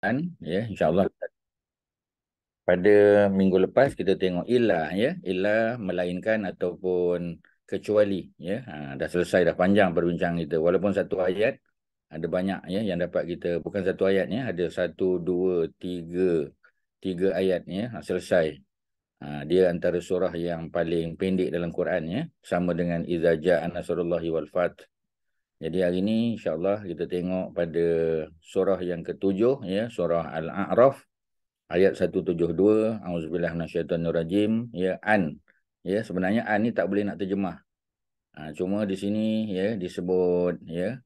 Ya, insyaAllah pada minggu lepas kita tengok ilah, ya, ilah melainkan ataupun kecuali, ya. Dah selesai, dah panjang perbincangan kita, walaupun satu ayat ada banyak, ya, yang dapat kita, bukan satu ayat, ya, ada satu, dua, tiga ayat, ya, selesai. Dia antara surah yang paling pendek dalam Quran, ya, sama dengan Iza Ja'a Nasrullahi wal Fath. Jadi hari ini insyaAllah kita tengok pada surah yang ketujuh, ya, surah Al-A'raf, ayat 172. Auzubillah minasyaitonirrajim. Ya, an. Ya, sebenarnya an ni tak boleh nak terjemah. Cuma di sini, ya, disebut, ya,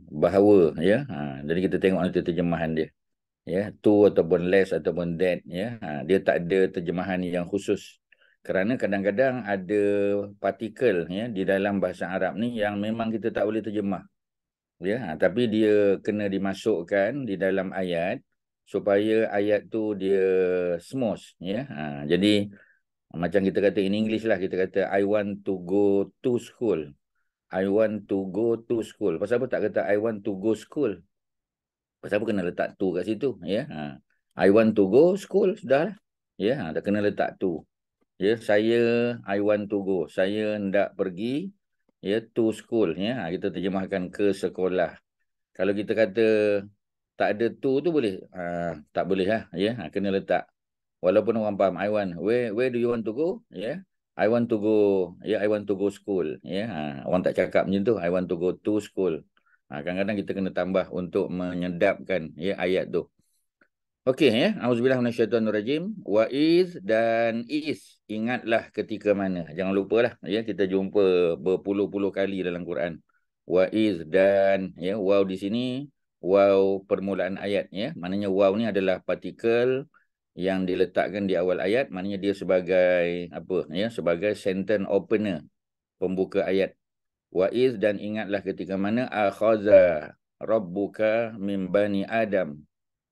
bahawa, ya. Jadi kita tengok nanti terjemahan dia. Ya, to ataupun less ataupun that, ya. Dia tak ada terjemahan yang khusus. Kerana kadang-kadang ada partikel, ya, di dalam bahasa Arab ni yang memang kita tak boleh terjemah. Ya, tapi dia kena dimasukkan di dalam ayat supaya ayat tu dia smooth, ya. Jadi macam kita kata in English lah, kita kata I want to go to school. I want to go to school. Pasal apa tak kata I want to go school? Pasal apa kena letak to kat situ, ya. I want to go school, sudah lah. Ya, tak kena letak to. Ya, I want to go. Saya hendak pergi, ya, to school, ya. Kita terjemahkan ke sekolah. Kalau kita kata tak ada tu boleh? Tak boleh lah, ya. Kena letak. Walaupun orang faham, I want, where do you want to go? Ya. I want to go, ya, I want to go school. Ya. Orang tak cakap macam tu, I want to go to school. Kadang-kadang kita kena tambah untuk menyedapkan, ya, ayat tu. Okey, ya. Auzubillah minasyaitonirrajim. Wa iz dan is. Ingatlah ketika mana. Jangan lupalah, ya, kita jumpa berpuluh-puluh kali dalam Quran. Wa iz dan, ya, waw di sini waw permulaan ayat, ya. Maknanya waw ni adalah partikel yang diletakkan di awal ayat, maknanya dia sebagai apa, ya, sebagai sentence opener, pembuka ayat. Wa iz dan ingatlah ketika mana akhaza rabbuka min bani Adam.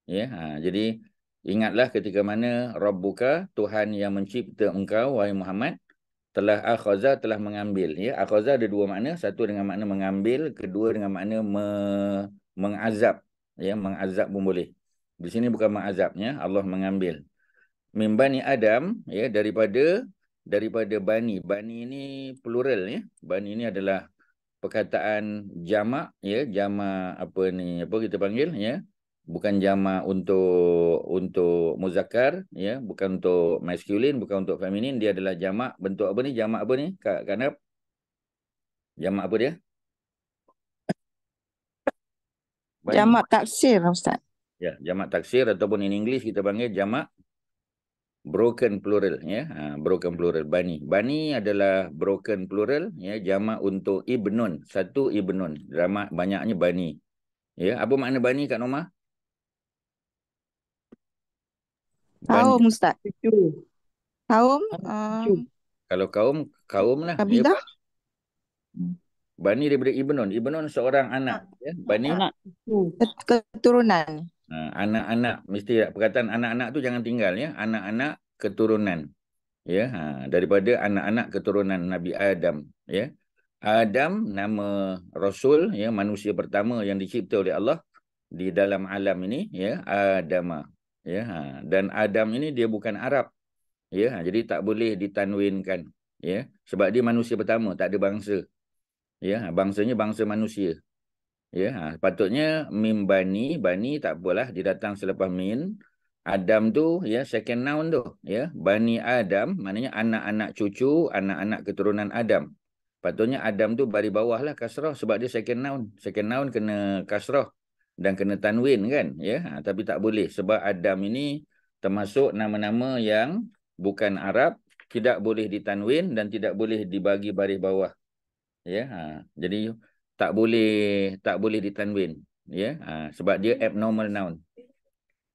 Ya, jadi ingatlah ketika mana Rabbuka, Tuhan yang mencipta engkau, wahai Muhammad, telah akhaza, telah mengambil. Ya, akhaza ada dua makna, satu dengan makna mengambil, kedua dengan makna mengazab. Ya, mengazab pun boleh. Di sini bukan mengazabnya, Allah mengambil. Min bani Adam, ya, daripada bani. Bani ini plural, ya. Bani ini adalah perkataan jamak, ya, jamak apa ni, apa kita panggil, ya, bukan jamak untuk muzakkar, ya, bukan untuk maskulin, bukan untuk feminin, dia adalah jamak. Bentuk apa ni, jamak apa ni, Kak Nap? Jamak apa dia? Bani. Jamak taksir, Ustaz. Ya, jamak taksir ataupun in English kita panggil jamak broken plural, ya. Broken plural, bani. Bani adalah broken plural, ya, jamak untuk ibnun, satu ibnun, jamak banyaknya bani. Ya, apa makna bani Kak Norma? Bani. Kaum, Ustaz. Cucu. Kaum Cucu. Kalau kaum lah, ya. kabilah. Bani daripada Ibnun. Ibnun seorang anak, ya. Bani, Anak cucu. Keturunan. anak-anak. Mesti perkataan anak-anak tu jangan tinggal, ya. Anak-anak keturunan, ya. Daripada anak-anak keturunan Nabi Adam, ya. Adam nama Rasul, ya, manusia pertama yang dicipta oleh Allah di dalam alam ini, ya. Adama, ya. Dan Adam ini dia bukan Arab, ya. Jadi tak boleh ditanwinkan, ya. Sebab dia manusia pertama, tak ada bangsa. Ya, bangsanya bangsa manusia. Ya, patutnya mim bani, bani tak apalah, dia datang selepas min. Adam tu, ya, second noun tu, ya. Bani Adam maknanya anak-anak cucu, anak-anak keturunan Adam. Patutnya Adam tu bari bawah lah kasrah sebab dia second noun. Second noun kena kasrah dan kena tanwin, kan, ya. Tapi tak boleh sebab Adam ini termasuk nama-nama yang bukan Arab, tidak boleh ditanwin dan tidak boleh dibagi baris bawah. Ya, jadi tak boleh ditanwin, ya. Sebab dia abnormal noun.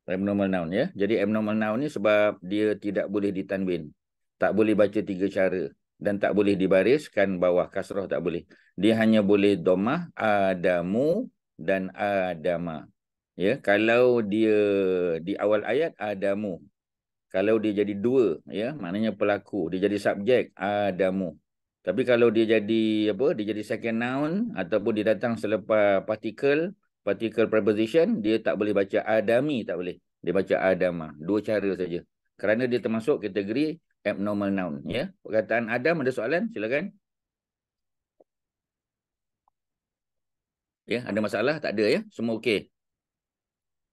Abnormal noun, ya. Jadi abnormal noun ni sebab dia tidak boleh ditanwin. Tak boleh baca tiga cara dan tak boleh dibariskan bawah kasrah, tak boleh. Dia hanya boleh dhammah Adamu dan Adama. Ya, kalau dia di awal ayat Adamu. Kalau dia jadi dua, ya, maknanya pelaku, dia jadi subjek Adamu. Tapi kalau dia jadi apa? Dia jadi second noun ataupun dia datang selepas partikel, particle preposition, dia tak boleh baca adami, tak boleh. Dia baca adama. Dua cara saja. Kerana dia termasuk kategori abnormal noun. Ya. Perkataan Adam, ada soalan? Silakan. Ya, ada masalah? Tak ada ya? Semua okey.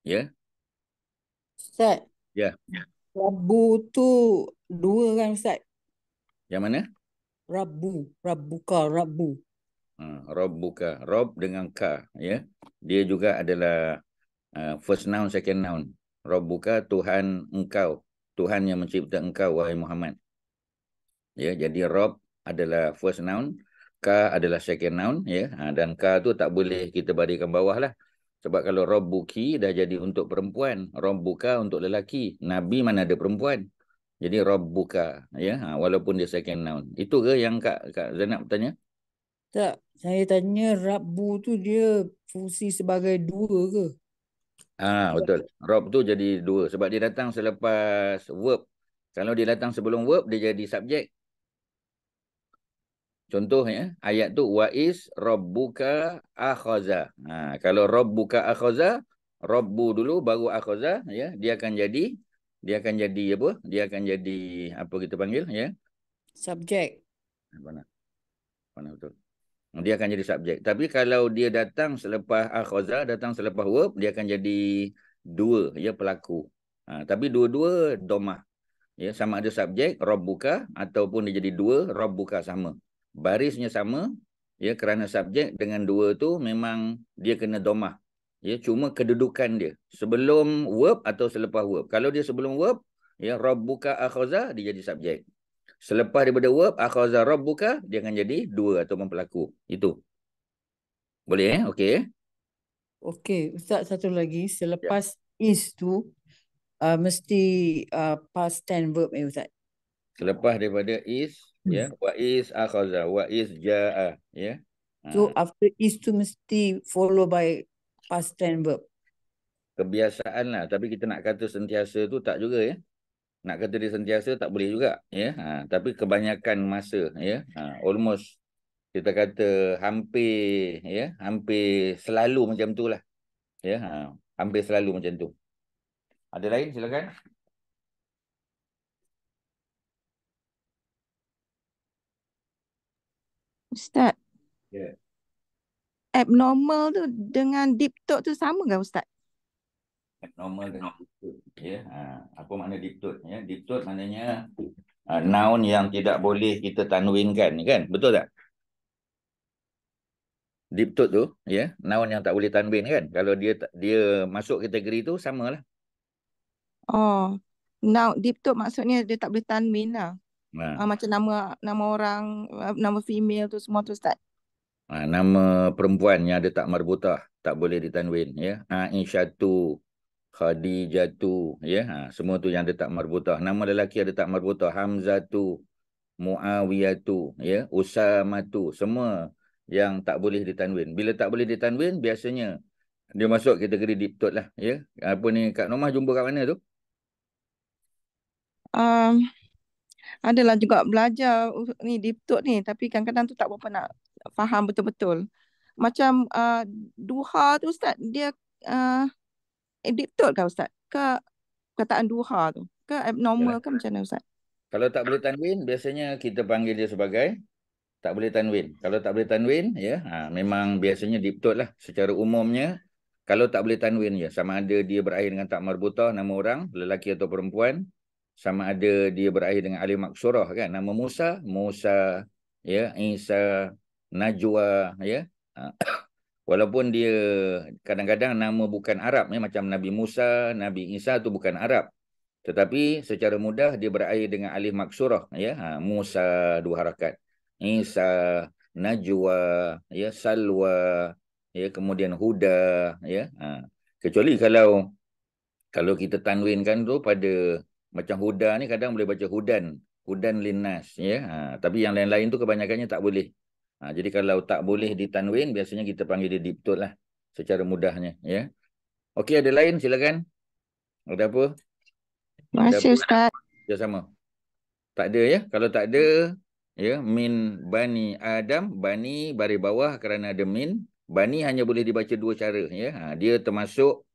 Ya. Ustaz, Ya. Rabu tu dua kan Ustaz? Yang mana? Rabuka, Rabu. Rob buka. Rob dengan ka. Ya. Dia juga adalah first noun, second noun. Rob buka, Tuhan engkau. Tuhan yang mencipta engkau, wahai Muhammad. Ya, jadi Rob adalah first noun. Ka adalah second noun. Ya. Dan ka tu tak boleh kita baringkan bawah lah. Sebab kalau Rob buki dah jadi untuk perempuan. Rob buka untuk lelaki. Nabi mana ada perempuan. Jadi Rob buka. Ya. Walaupun dia second noun. Itu ke yang Kak Zainab bertanya? Tak, saya tanya Rabu tu dia fungsi sebagai dua ke? Betul. Rob tu jadi dua. Sebab dia datang selepas verb. Kalau dia datang sebelum verb, dia jadi subjek. Contoh ya, ayat tu wa is rabbuka akhaza. Kalau rabbuka akhaza, rabbu dulu baru akhaza ya, dia akan jadi apa? Dia akan jadi apa kita panggil ya? Subjek. Mana betul. Dia akan jadi subjek. Tapi kalau dia datang selepas akhaza, datang selepas verb, dia akan jadi dua ya, pelaku. Tapi dua-dua domah. Ya, sama ada subjek rabbuka ataupun dia jadi dua rabbuka sama. Barisnya sama ya, kerana subjek dengan dua tu memang dia kena domah. Ya, cuma kedudukan dia sebelum verb atau selepas verb. Kalau dia sebelum verb ya, rabbuka akhaza, dia jadi subjek. Selepas daripada verb akhaza rabbuka, dia akan jadi dua ataupun pelaku. Itu. Boleh okey Okey, Ustaz satu lagi. Ya. Selepas is tu mesti past tense verb Ustaz. Selepas daripada is ya, wa is akhaza, wa is jaa ya. So after is tu mesti follow by past tense verb. Kebiasaan lah. Tapi kita nak kata sentiasa tu tak juga ya. Nak kata dia sentiasa tak boleh juga ya. Tapi kebanyakan masa ya. Almost kita kata hampir ya, hampir selalu macam tu lah. Ya, hampir selalu macam tu. Ada lain silakan. Ustaz, Ya. abnormal tu dengan deep thought tu sama ke Ustaz? Abnormal dengan deep thought ya. Apa makna deep thought ya? Deep thought maknanya noun yang tidak boleh kita tanwinkan kan? Betul tak? Deep thought tu ya, noun yang tak boleh tanwin kan? Kalau dia masuk kategori tu samalah. Oh, now deep thought maksudnya dia tak boleh tanwin lah. Nah. Macam nama orang, nama female tu semua tu Ustaz. Nama perempuan yang ada tak marbutah tak boleh ditanwin ya. Aisyatu, Khadijatu ya. Semua tu yang ada tak marbutah. Nama lelaki ada tak marbutah, Hamzatu, Muawiyatu ya, Usamatu, semua yang tak boleh ditanwin. Bila tak boleh ditanwin biasanya dia masuk kategori deep thought lah ya. Apa ni Kak Nomah jumpa kat mana tu? Um, Adalah juga belajar ni deep thought ni, tapi kadang-kadang tu tak berapa nak faham betul-betul. Macam duha tu Ustaz, dia deep thought ke Ustaz? Ke perkataan duha tu? Ke abnormal Yalah. ke macam mana Ustaz? Kalau tak boleh tanwin biasanya kita panggil dia sebagai tak boleh tanwin. Kalau tak boleh tanwin ya, memang biasanya deep thought lah. Secara umumnya kalau tak boleh tanwin ya, sama ada dia berakhir dengan tak marbutah nama orang, lelaki atau perempuan, sama ada dia berakhir dengan alif maksurah kan, nama Musa, Musa ya, Isa, Najwa ya. Walaupun dia kadang-kadang nama bukan Arab ya, macam Nabi Musa, Nabi Isa tu bukan Arab. Tetapi secara mudah dia berakhir dengan alif maksurah ya. Musa dua harakat. Isa, Najwa, ya, Salwa, ya, kemudian Huda, ya. Kecuali kalau kita tanwinkan tu pada macam Huda ni kadang boleh baca Hudan, Hudan linnas, ya. Tapi yang lain-lain tu kebanyakannya tak boleh. Jadi kalau tak boleh ditanwin biasanya kita panggil dia deep thought lah secara mudahnya, ya. Okey, ada lain silakan. Ada apa? Terima kasih Ustaz. Ya sama. Tak ada ya. Kalau tak ada ya, min bani Adam, bani baris bawah kerana ada min, Bani hanya boleh dibaca dua cara, ya. Dia termasuk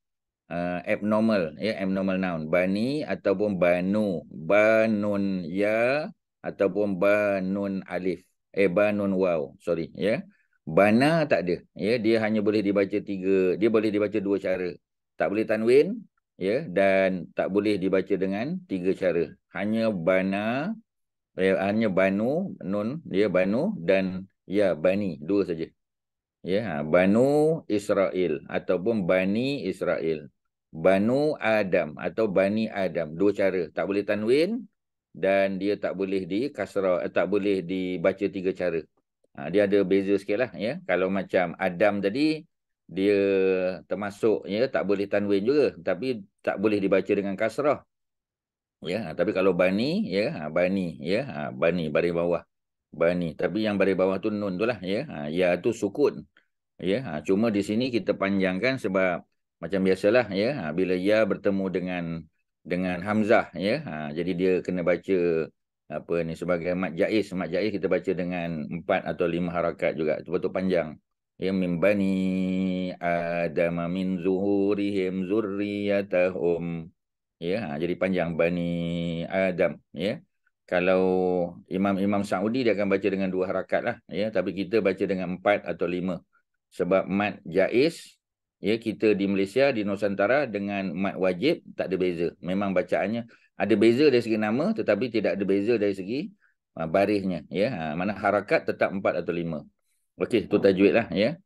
abnormal, ya, abnormal noun. Bani ataupun banu, banun ya ataupun banun alif, banun waw, sorry, ya. Bana tak ada, ya, dia hanya boleh dibaca dia boleh dibaca dua cara. Tak boleh tanwin, ya, dan tak boleh dibaca dengan tiga cara. Hanya bana, hanya banu, nun, dia banu, dan ya bani, dua saja. Ya, Banu Israel ataupun Bani Israel. Banu Adam atau Bani Adam. Dua cara. Tak boleh tanwin dan dia tak boleh tak boleh dibaca tiga cara. Dia ada beza sikit lah, ya. Kalau macam Adam tadi, dia termasuk, ya, tak boleh tanwin juga. Tapi tak boleh dibaca dengan kasrah. Ya, tapi kalau Bani, ya, Bani, ya, Bani, baris bawah. Bani. Tapi yang baris bawah tu nun tu lah, ya. Ya tu sukun. Ya, cuma di sini kita panjangkan sebab macam biasalah, ya, bila ya bertemu dengan hamzah, ya, jadi dia kena baca apa ni sebagai mad jaiz. Mad jaiz kita baca dengan 4 atau 5 harakat juga. Itu betul panjang. Ya, min bani adam min zuhurihim zurriyatahum. Ya, jadi panjang bani Adam, ya. Kalau imam-imam Saudi dia akan baca dengan 2 harakat lah, ya, tapi kita baca dengan 4 atau 5. Sebab mad jaiz, ya, kita di Malaysia, di Nusantara dengan mad wajib tak ada beza. Memang bacaannya ada beza dari segi nama tetapi tidak ada beza dari segi barisnya, ya. Mana harakat tetap 4 atau 5. Okey, itu tajwid lah, ya.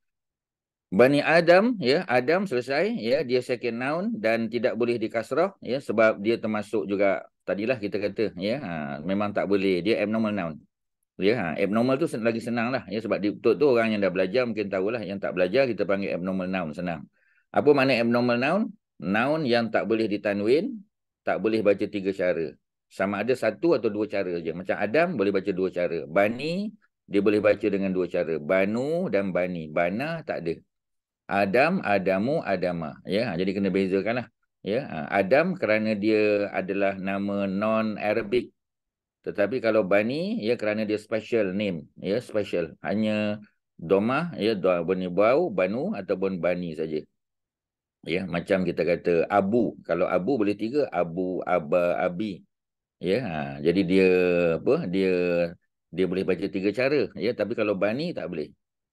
Bani Adam, ya, Adam selesai, ya, dia second noun dan tidak boleh dikasrah, ya, sebab dia termasuk juga tadilah kita kata, ya, memang tak boleh, dia abnormal noun. Ya, abnormal tu lagi senang lah, ya, sebab di betul tu orang yang dah belajar mungkin tahulah, yang tak belajar kita panggil abnormal noun, senang. Apa makna abnormal noun? Noun yang tak boleh ditanwin, tak boleh baca 3 cara. Sama ada 1 atau 2 cara je. Macam Adam boleh baca 2 cara. Bani dia boleh baca dengan 2 cara. Banu dan Bani. Bana tak ada. Adam, Adamu, Adama. Ya, jadi kena bezakanlah. Ya, Adam kerana dia adalah nama non-Arabic. Tetapi kalau Bani, ya, kerana dia special name. Ya, special. Hanya domah, ya, bau, banu ataupun Bani saja. Ya, macam kita kata Abu. Kalau Abu boleh 3, Abu, Aba, Abi. Ya, jadi dia apa? Dia boleh baca 3 cara, ya, tapi kalau Bani tak boleh.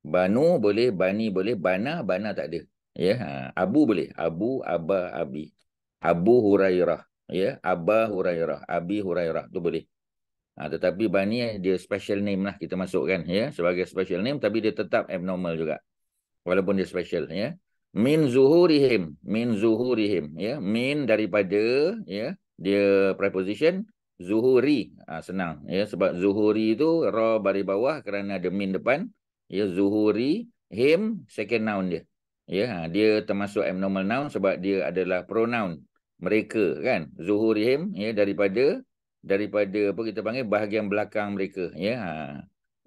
Banu boleh, Bani boleh, Bana tak ada. Ya, Abu boleh, Abu, Aba, Abi. Abu Hurairah, ya, Aba Hurairah, Abi Hurairah tu boleh. Tetapi Bani dia special name lah kita masukkan, ya, sebagai special name tapi dia tetap abnormal juga. Walaupun dia special, ya. Min zuhurihim, ya. Min daripada, ya, dia preposition. Zuhuri, senang, ya, sebab zuhuri itu ra baris bawah kerana ada min depan, ya. Zuhuri, him second noun dia, ya. Dia termasuk abnormal noun sebab dia adalah pronoun mereka, kan. Zuhurihim, ya, daripada apa kita panggil bahagian belakang mereka, ya.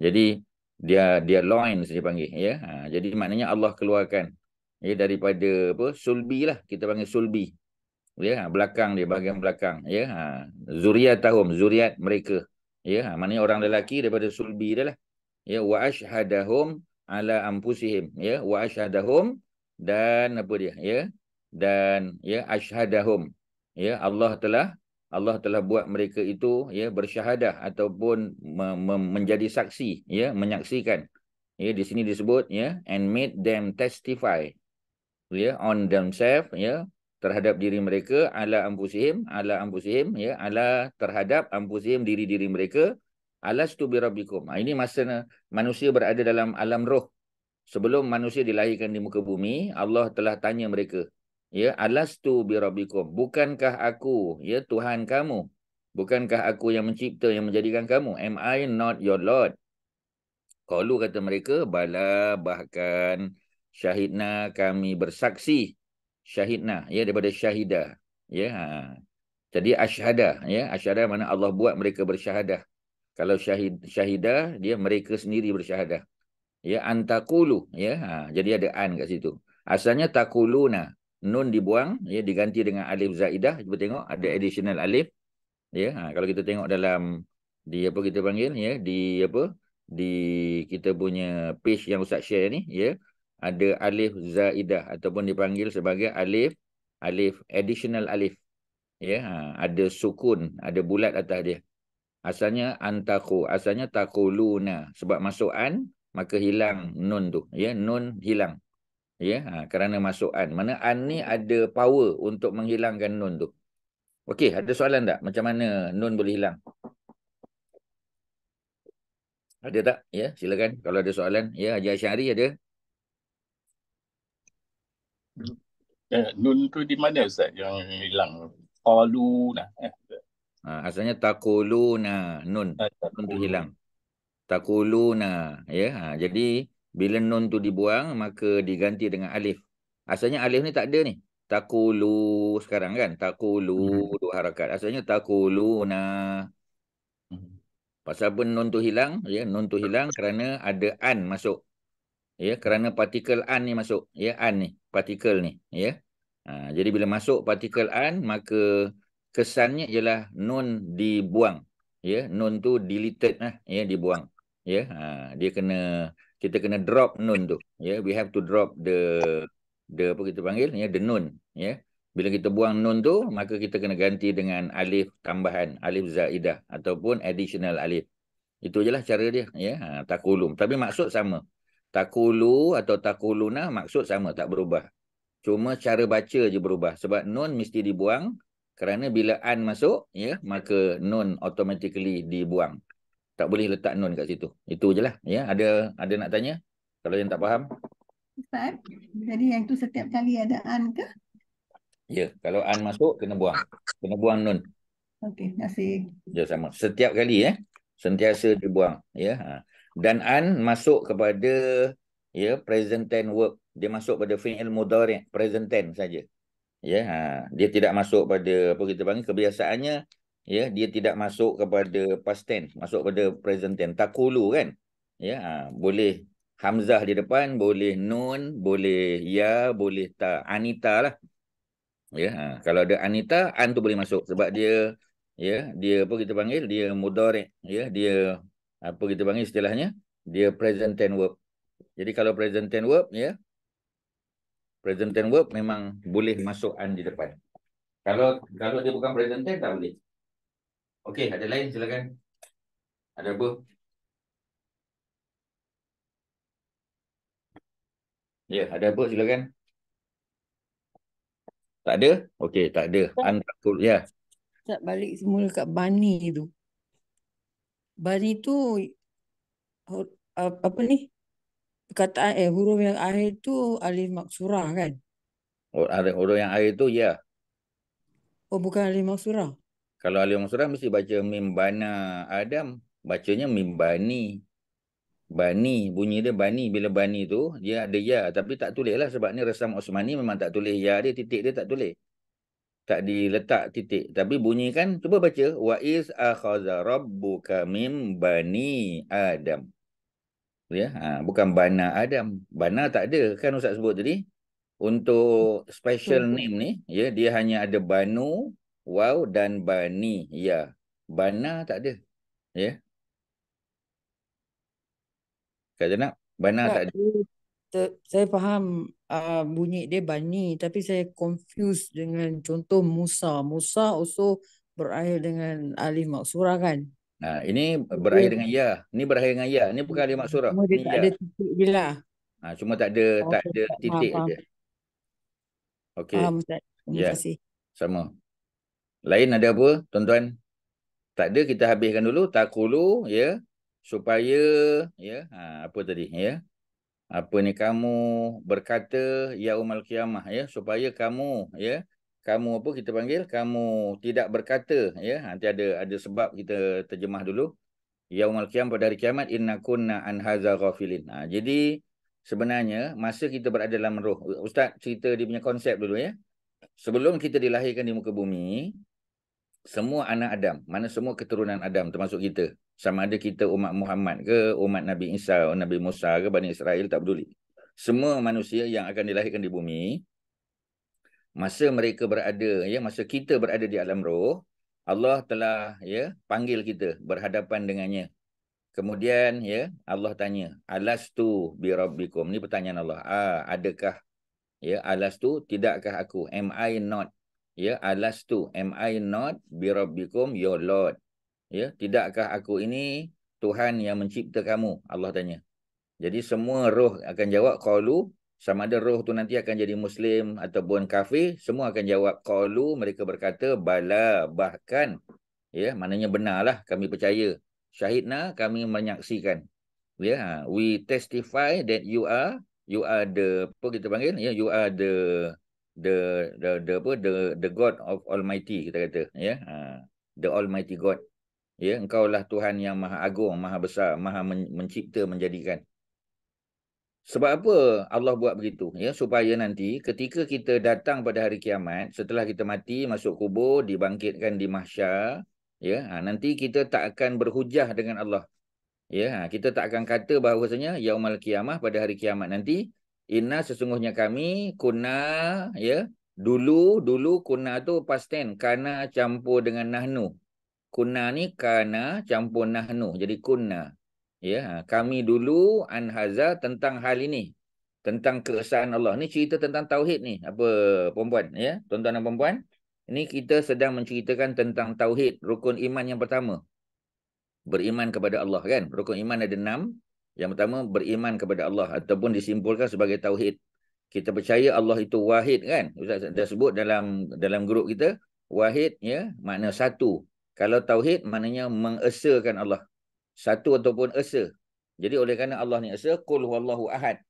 Jadi dia loin saja panggil, ya. Jadi maknanya Allah keluarkan, ya, daripada apa sulbi lah, kita panggil sulbi, ya, belakang dia, bahagian belakang, ya. Zuriatahum, zuriat mereka, ya. Maknanya orang lelaki daripada sulbi dia lah, ya. Wa ashhadahum ala anfusihim, ya. Wa ashhadahum, dan apa dia, ya, dan, ya, ashhadahum, ya, Allah telah buat mereka itu, ya, bersyahadah ataupun menjadi saksi, ya, menyaksikan. Ya, di sini disebut, ya, and made them testify, ya, on themselves, ya, terhadap diri mereka, ala anfusihim, ya, ala terhadap anfusihim, diri-diri mereka, alastu birabbikum. Ini masa manusia berada dalam alam roh. Sebelum manusia dilahirkan di muka bumi, Allah telah tanya mereka, ya, alastu birabbikum, bukankah aku, ya, Tuhan kamu? Bukankah aku yang mencipta, yang menjadikan kamu? Am I not your Lord? Qalu, kata mereka, bala, bahkan syahidna, kami bersaksi. Syahidna, ya, daripada syahidah, ya. Jadi asyhadah, ya, asyhadah mana Allah buat mereka bersyahadah. Kalau syahidah, dia mereka sendiri bersyahadah. Ya, antakulu, ya. Jadi ada an kat situ. Asalnya takuluna, nun dibuang, ya, diganti dengan alif zaidah. Cuba tengok ada additional alif, ya. Kalau kita tengok dalam di apa kita panggil, ya, di apa, di kita punya page yang Ustaz share ni, ya, ada alif zaidah ataupun dipanggil sebagai alif additional alif. Ya, ada sukun, ada bulat atas dia. Asalnya antaku, asalnya takuluna. Sebab masuk an, maka hilang nun tu. Ya, nun hilang. Ya, kerana masuk an. Mana an ni ada power untuk menghilangkan nun tu. Okey, ada soalan tak? Macam mana nun boleh hilang? Ada tak? Ya, silakan. Kalau ada soalan. Ya, Haji Asyari ada. Nun tu di mana Ustaz yang hilang? Qalu nah. Asalnya takuluna, nun. Nun tu hilang. Takuluna, ya. Jadi bila nun tu dibuang maka diganti dengan alif. Asalnya alif ni tak ada ni. Takulu sekarang kan. Takulu dua harakat. Asalnya takuluna. Pasal apa nun tu hilang? Ya, nun tu hilang kerana ada an masuk. Ya, kerana partikel an ni masuk. Ya, an ni, partikel ni, ya. Jadi bila masuk partikel an maka kesannya ialah nun dibuang. Ya, nun tu deleted lah, ya, dibuang. Ya, kita kena drop nun tu. Ya, we have to drop the apa kita panggil, ya, the nun, ya. Bila kita buang nun tu maka kita kena ganti dengan alif tambahan, alif zaidah ataupun additional alif. Itu je lah cara dia, ya. Takulum. Tapi maksud sama. Takulu atau takuluna maksud sama, tak berubah. Cuma cara baca je berubah. Sebab nun mesti dibuang kerana bila an masuk, ya, maka nun automatically dibuang. Tak boleh letak nun kat situ. Itu je lah. Ya, ada nak tanya? Kalau yang tak faham. Ustaz, jadi yang tu setiap kali ada an ke? Ya, kalau an masuk kena buang. Kena buang nun. Okey, terima kasih. Ya, sama. Setiap kali, sentiasa dibuang, ya. Dan an masuk kepada, ya, present tense verb. Dia masuk pada fi'il mudhari', present tense saja. Ya, dia tidak masuk pada apa kita panggil kebiasaannya, ya, dia tidak masuk kepada past tense, masuk pada present tense. Takulu kan? Ya, boleh hamzah di depan, boleh nun, boleh ya, boleh ta. Anita lah. Ya, kalau ada anita, an tu boleh masuk sebab dia, ya, dia apa kita panggil, dia mudhari', ya, dia apa kita panggil istilahnya, dia present tense verb. Jadi kalau present tense verb, ya, present tense verb memang boleh masuk an di depan. Kalau dia bukan present tense tak boleh. Okey, ada lain silakan. Ada apa? Ya, ada apa silakan. Tak ada? Okey, tak ada. Antakul, ya. Tak balik semula kat Bani tu. Bani tu apa ni? Perkataan huruf yang akhir tu alif maksurah kan? Ada huruf yang akhir tu, ya. Oh, bukan alif maksurah. Kalau alif maksurah mesti baca mim bana Adam, bacanya mim bani. Bani, bunyi dia bani. Bila bani tu dia ada ya, tapi tak tulis lah sebab ni Resam Osmani memang tak tulis ya dia, titik dia tak tulis. Tak diletak titik. Tapi bunyi kan, cuba baca. Wa iz akhadha rabbuka mim bani Adam. Ya, bukan bana Adam. Bana tak ada. Kan Ustaz sebut tadi. Untuk special name ni, ya, dia hanya ada banu, waw dan bani. Ya. Bana tak ada. Ya. Kata nak, bana tak ada. Saya faham bunyi dia Bani, tapi saya confused dengan contoh Musa. Musa also berakhir dengan alif maksurah kan? Ini berakhir dengan ya. Ini berakhir dengan ya. Ini bukan alif maksurah. Cuma dia Ini tak ya. ada titik je lah. Cuma tak ada Okey, titik faham. aja. Okey. Faham Ustaz. Terima Ya. kasih. Sama. Lain ada apa, tuan-tuan? Tak ada, kita habiskan dulu. Takulu, ya. Supaya, ya. Apa tadi, ya. Apa ni, kamu berkata yaumal qiyamah, ya. Supaya kamu, ya. Kamu apa kita panggil? Kamu tidak berkata, ya. Nanti ada sebab kita terjemah dulu. Yaumal qiyamah, pada hari kiamat, inna kunna an hadza ghafilin. Jadi sebenarnya masa kita berada dalam roh, Ustaz cerita dia punya konsep dulu, ya. Sebelum kita dilahirkan di muka bumi, semua anak Adam, mana semua keturunan Adam termasuk kita, sama ada kita umat Muhammad ke, umat Nabi Isa, Nabi Musa ke, Bani Israel, tak peduli. Semua manusia yang akan dilahirkan di bumi, masa mereka berada, ya, masa kita berada di alam roh, Allah telah, ya, panggil kita berhadapan dengannya. Kemudian ya Allah tanya, alastu bi rabbikum. Ni pertanyaan Allah. Adakah ya alastu, tidakkah aku? Am I not? Ya, alastu, am I not bi rabbikum your Lord? Ya, tidakkah aku ini Tuhan yang mencipta kamu? Allah tanya. Jadi semua roh akan jawab qalu, sama ada roh tu nanti akan jadi Muslim ataupun kafir, semua akan jawab qalu, mereka berkata bala, bahkan ya, maknanya benarlah, kami percaya. Syahidna, kami menyaksikan. Ya, we testify that you are the, apa kita panggil, ya, you are the God of Almighty, kita kata, ya. The Almighty God. Ya, engkaulah Tuhan yang Maha Agung, Maha Besar, Maha mencipta, menjadikan. Sebab apa Allah buat begitu? Ya, supaya nanti ketika kita datang pada hari kiamat, setelah kita mati, masuk kubur, dibangkitkan di mahsyar, ya, nanti kita tak akan berhujah dengan Allah. Ya, kita tak akan kata bahawasanya yaumal kiamah, pada hari kiamat nanti, inna sesungguhnya kami kunna, ya, dulu kunna tu past tense, kana campur dengan nahnu. Kunna ni kana campur nahnu, jadi kunna. Ya, kami dulu anhaza, tentang hal ini, tentang keesaan Allah. Ni cerita tentang tauhid ni, apa perempuan, ya, tuan-tuan dan perempuan. Ini kita sedang menceritakan tentang tauhid, rukun iman yang pertama. Beriman kepada Allah, kan? Rukun iman ada 6. Yang pertama beriman kepada Allah, ataupun disimpulkan sebagai tauhid. Kita percaya Allah itu wahid, kan? Ustaz dah sebut dalam grup kita, wahid, ya, makna satu. Kalau tauhid maknanya mengesakan Allah. Satu ataupun esa. Jadi oleh kerana Allah ni esa, qul huwallahu ahad.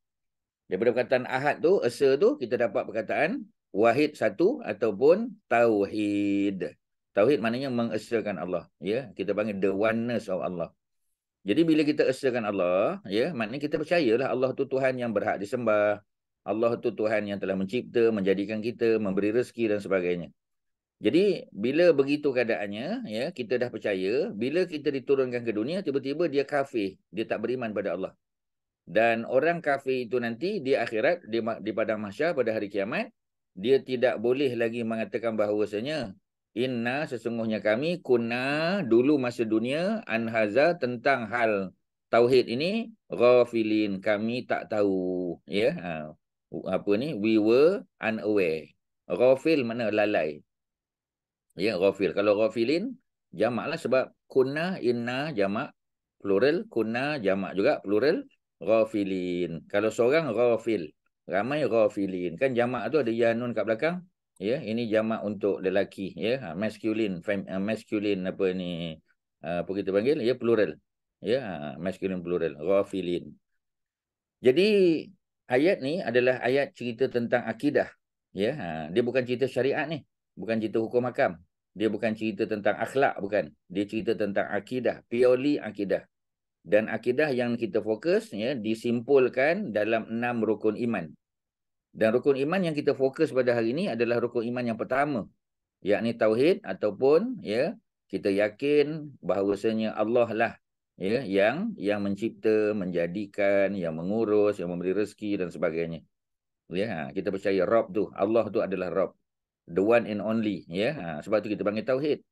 Daripada perkataan ahad tu, esa tu, kita dapat perkataan wahid satu ataupun tauhid. Tauhid maknanya mengesakan Allah. Ya, kita panggil the oneness of Allah. Jadi bila kita esakan Allah, ya, maknanya kita percayalah Allah tu Tuhan yang berhak disembah. Allah tu Tuhan yang telah mencipta, menjadikan kita, memberi rezeki dan sebagainya. Jadi bila begitu keadaannya, ya, kita dah percaya, bila kita diturunkan ke dunia, tiba-tiba dia kafir, dia tak beriman pada Allah. Dan orang kafir itu nanti di akhirat, di padang mahsyar pada hari kiamat, dia tidak boleh lagi mengatakan bahawasanya inna sesungguhnya kami kunna dulu masa dunia anhaza tentang hal tauhid ini ghafilin, kami tak tahu, ya. Apa ni, we were unaware. Ghafil mana lalai. Ya, ghafil. Kalau ghafilin, jamak lah, sebab kunna, inna, jamak, plural. Kunna, jamak juga, plural. Ghafilin. Kalau seorang, ghafil. Ramai ghafilin. Kan jamak tu ada ya nun kat belakang. Ya, ini jamak untuk lelaki. Ya, masculine. Masculine apa ni, apa kita panggil? Ya, plural. Ya, masculine, plural. Ghafilin. Jadi, ayat ni adalah ayat cerita tentang akidah. Ya, dia bukan cerita syariat ni. Bukan cerita hukum hakam. Dia bukan cerita tentang akhlak, bukan. Dia cerita tentang akidah, purely akidah. Dan akidah yang kita fokus, ya, disimpulkan dalam 6 rukun iman. Dan rukun iman yang kita fokus pada hari ini adalah rukun iman yang pertama, yakni tauhid, ataupun, ya, kita yakin bahawasanya Allah lah, ya, yang mencipta, menjadikan, yang mengurus, yang memberi rezeki dan sebagainya. Ya, kita percaya Rabb tu, Allah tu adalah Rabb. The one and only, ya. Sebab tu kita panggil tauhid.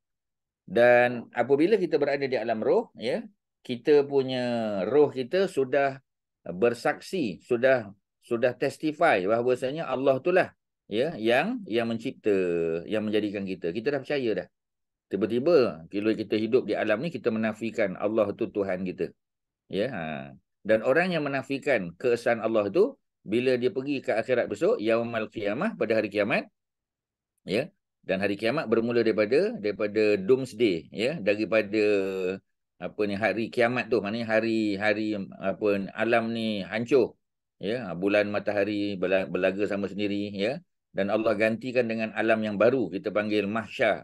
Dan apabila kita berada di alam roh, ya, kita punya roh kita sudah bersaksi, sudah testify bahawasanya Allah itulah, ya, yang mencipta, yang menjadikan kita. Kita dah percaya dah. Tiba-tiba bila kita hidup di alam ni, kita menafikan Allah tu Tuhan kita. Ya. Dan orang yang menafikan keesaan Allah tu, bila dia pergi ke akhirat besok, yaumal qiyamah, pada hari kiamat, ya, dan hari kiamat bermula daripada doomsday, ya, daripada apa ni, hari kiamat tu, maknanya hari apa, alam ni hancur, ya, bulan matahari berlaga sama sendiri, ya, dan Allah gantikan dengan alam yang baru, kita panggil mahsyar.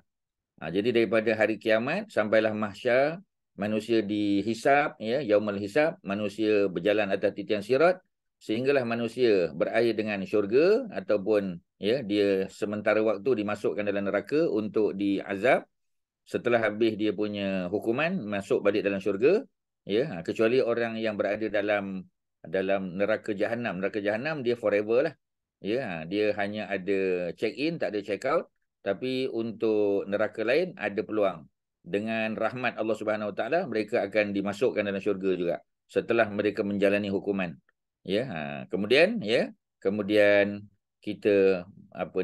Jadi daripada hari kiamat sampailah mahsyar, manusia dihisap, ya, yaumul hisab, manusia berjalan atas titian sirat, sehinggalah manusia berakhir dengan syurga, ataupun, ya, dia sementara waktu dimasukkan dalam neraka untuk diazab. Setelah habis dia punya hukuman, masuk balik dalam syurga, ya, kecuali orang yang berada dalam neraka jahanam. Neraka jahanam dia forever lah, ya, dia hanya ada check in, tak ada check out. Tapi untuk neraka lain ada peluang. dengan rahmat Allah Subhanahu Wa Taala, mereka akan dimasukkan dalam syurga juga setelah mereka menjalani hukuman. Ya, kemudian kemudian kita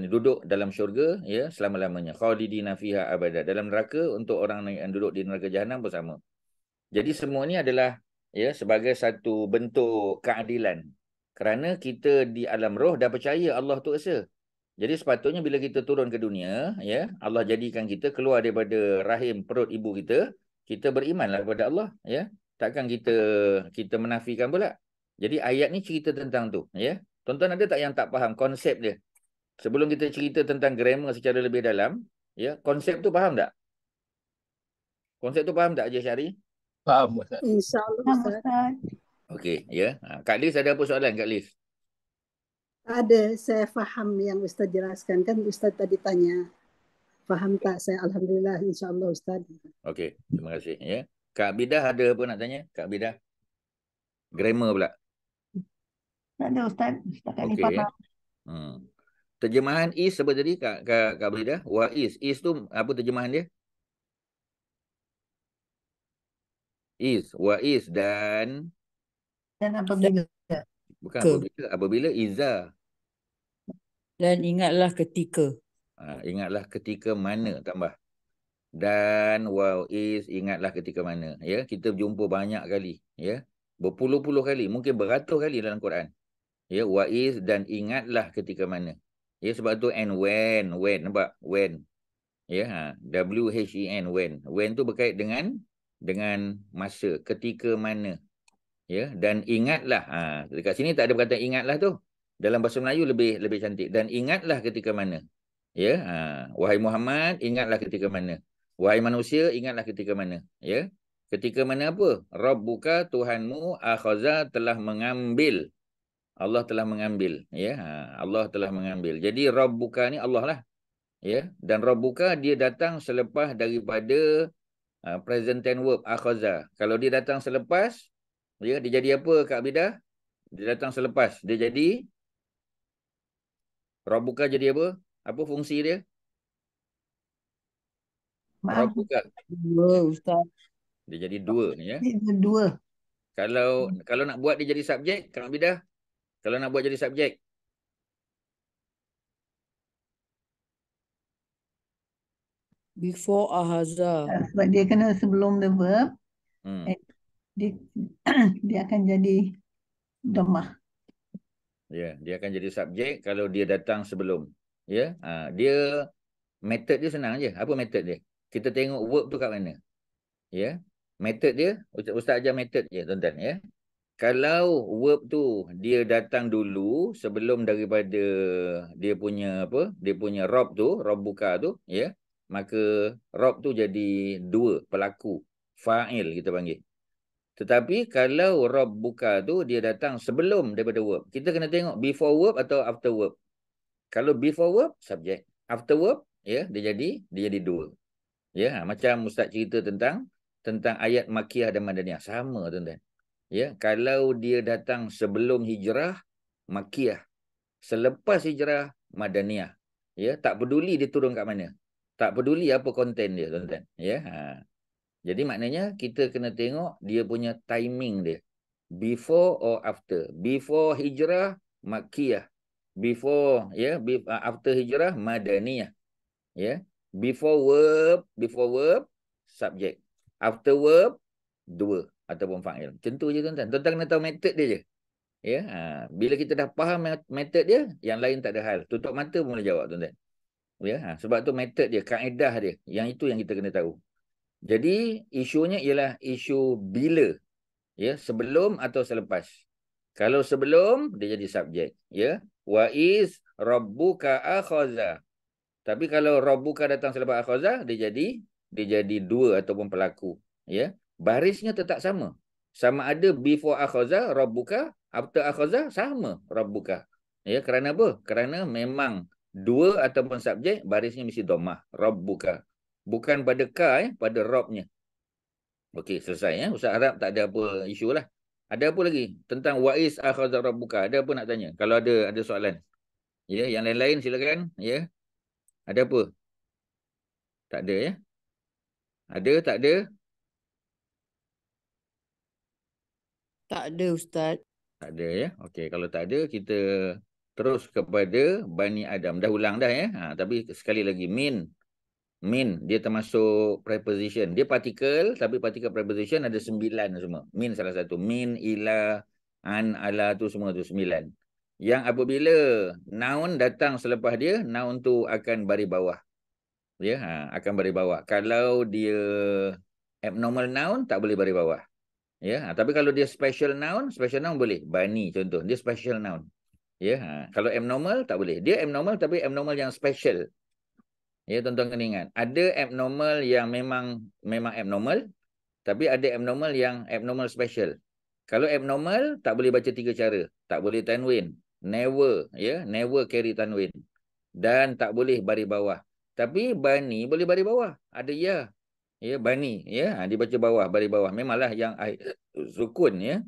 duduk dalam syurga selama-lamanya. Khalidina fiha abada. Dalam neraka untuk orang yang duduk di neraka jahanam bersama. Jadi semua ni adalah sebagai satu bentuk keadilan. Kerana kita di alam roh dah percaya Allah tu esa. Jadi sepatutnya bila kita turun ke dunia, Allah jadikan kita keluar daripada rahim perut ibu kita berimanlah kepada Allah, Takkan kita menafikan pula. Jadi ayat ni cerita tentang tu, Tuan-tuan ada tak yang tak faham konsep dia? Sebelum kita cerita tentang grammar secara lebih dalam, konsep tu faham tak? Konsep tu faham tak, Haji Syari? Faham Ustaz? InsyaAllah Ustaz. Okey, Kak Liz ada apa soalan, Kak Liz? Ada, saya faham yang Ustaz jelaskan. Kan Ustaz tadi tanya, faham tak? Saya Alhamdulillah, insyaAllah Ustaz. Okey, terima kasih. Kak Bidah ada apa nak tanya? Kak Bidah? Grammar pula. Tak ada Ustaz. Setakat ni Okey, faham. Terjemahan is apa tadi, Kak Bidah? Wa is. Is tu apa terjemahan dia? Is, wa is dan apabila. bukan apabila, apabila iza. Dan ingatlah ketika. Ingatlah ketika mana tambah. Dan wa is ingatlah ketika mana. Kita jumpa banyak kali, berpuluh-puluh kali, mungkin beratus kali dalam Quran. Wa is dan ingatlah ketika mana. Sebab tu and when, nampak? When. WHEN, when. When tu berkait dengan masa, ketika mana. Dan ingatlah. Dekat sini tak ada perkataan ingatlah tu. Dalam bahasa Melayu lebih cantik. Dan ingatlah ketika mana. Wahai Muhammad, ingatlah ketika mana. Wahai manusia, ingatlah ketika mana. Ketika mana apa? Rabbuka, Tuhanmu, akhaza, telah mengambil. Allah telah mengambil. Allah telah mengambil. Jadi Rabbuka ni Allah lah. Dan Rabbuka dia datang selepas daripada present tense verb akhaza. Kalau dia datang selepas, dia jadi apa, Kak Bidah? Dia datang selepas. Dia jadi Rabbuka jadi apa? Apa fungsi dia? Rabbuka. Dua Ustaz. Dia jadi dua, Dua. Kalau nak buat dia jadi subjek, Kak Bidah, kalau nak buat jadi subjek, Before ahaza. Sebab dia kena sebelum the verb, dia akan jadi domah. dia akan jadi subjek kalau dia datang sebelum. Dia method dia senang je. Apa method dia? Kita tengok verb tu kat mana. Method dia, Ustaz ajar method je, tuan-tuan. Kalau verb tu dia datang dulu sebelum daripada dia punya rob tu, Rabbuka tu, maka rob tu jadi dua, pelaku, fa'il kita panggil. Tetapi kalau Rabbuka tu dia datang sebelum daripada verb, kita kena tengok before verb atau after verb. Kalau before verb, subjek. After verb, dia jadi dua. Macam Ustaz cerita tentang ayat Makkiyah dan Madaniyah. Sama, tuan-tuan. Kalau dia datang sebelum hijrah, Makkiyah. Selepas hijrah, Madaniyah. Tak peduli dia turun kat mana. Tak peduli apa konten dia, tuan-tuan. Jadi maknanya kita kena tengok dia punya timing dia. Before or after. Before hijrah, Makkiyah. Before, after hijrah, Madaniyah. Before verb, subjek. After verb, dua ataupun fa'il. Macam tu je, tuan-tuan. Tuan-tuan kena tahu method dia je. Bila kita dah faham method dia, yang lain tak ada hal. Tutup mata pun boleh jawab, tuan-tuan. Sebab tu method dia, kaedah dia. Yang itu yang kita kena tahu. Jadi isunya ialah isu bila. Sebelum atau selepas. Kalau sebelum, dia jadi subjek. Wa is rabbuka akhaza. Tapi kalau Rabbuka datang selepas akhaza, dia jadi dua ataupun pelaku. Barisnya tetap sama. Sama ada before akhaza, Rabbuka, after akhaza, sama Rabbuka. Kerana apa? Kerana memang dua ataupun subjek, barisnya mesti dhammah. Rabbuka. Bukan pada ka, pada Rabbnya. Okey, selesai. Ustaz harap tak ada apa isu lah. Ada apa lagi? Tentang wa'is akhaza Rabbuka. Ada apa nak tanya? Kalau ada soalan. Yang lain-lain silakan. Ada apa? Tak ada, Ada tak ada? Tak ada Ustaz. Tak ada ya. Okey, kalau tak ada kita terus kepada Bani Adam. Dah ulang dah ya. Tapi sekali lagi min dia termasuk preposition. Dia partikel tapi partikel preposition ada 9 semua. Min salah satu. Min, ila, an, ala tu semua tu 9. Yang apabila noun datang selepas dia, noun tu akan baris bawah. Ya, akan baris bawah. Kalau dia abnormal noun tak boleh baris bawah. Ya, tapi kalau dia special noun boleh. Bani contoh, dia special noun. Ya, kalau abnormal tak boleh. Dia abnormal tapi abnormal yang special. Ya, tuan-tuan kena ingat. Ada abnormal yang memang abnormal, tapi ada abnormal yang abnormal special. Kalau abnormal tak boleh baca 3 cara. Tak boleh tanwin, never, ya, never carry tanwin, dan tak boleh baris bawah. Tapi bani boleh baris bawah. Ada ya. Ya, bani, ya, dibaca bawah, baris bawah. Memanglah yang sukun, ya.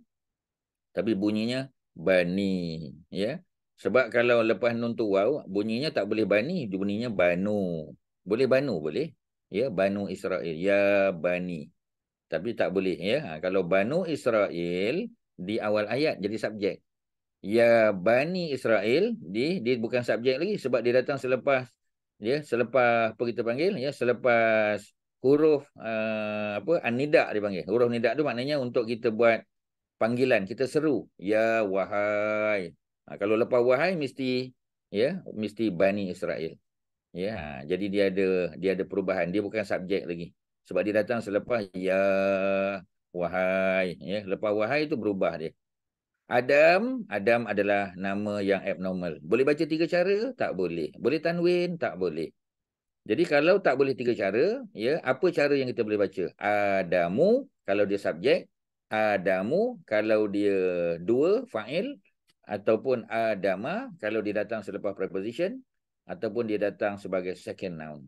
Tapi bunyinya bani, ya. Sebab kalau lepas nun tu waw, bunyinya tak boleh bani, bunyinya banu. Boleh banu, boleh. Ya, Banu Israel, ya bani. Tapi tak boleh, ya. Kalau Banu Israel di awal ayat jadi subjek. Ya Bani Israel, dia bukan subjek lagi sebab dia datang selepas, ya, selepas apa kita panggil, ya, selepas huruf an-nida dipanggil. Huruf nida tu maknanya untuk kita buat panggilan, kita seru, ya wahai. Kalau lepas wahai mesti, ya, mesti Bani Israel. Ya, jadi dia ada perubahan, dia bukan subjek lagi. Sebab dia datang selepas ya wahai, ya, lepas wahai itu berubah dia. Adam adalah nama yang abnormal. Boleh baca 3 cara? Tak boleh. Boleh tanwin? Tak boleh. Jadi kalau tak boleh 3 cara, ya, apa cara yang kita boleh baca? Adamu kalau dia subjek, Adamu kalau dia dua fa'il, ataupun Adama kalau dia datang selepas preposition, ataupun dia datang sebagai second noun.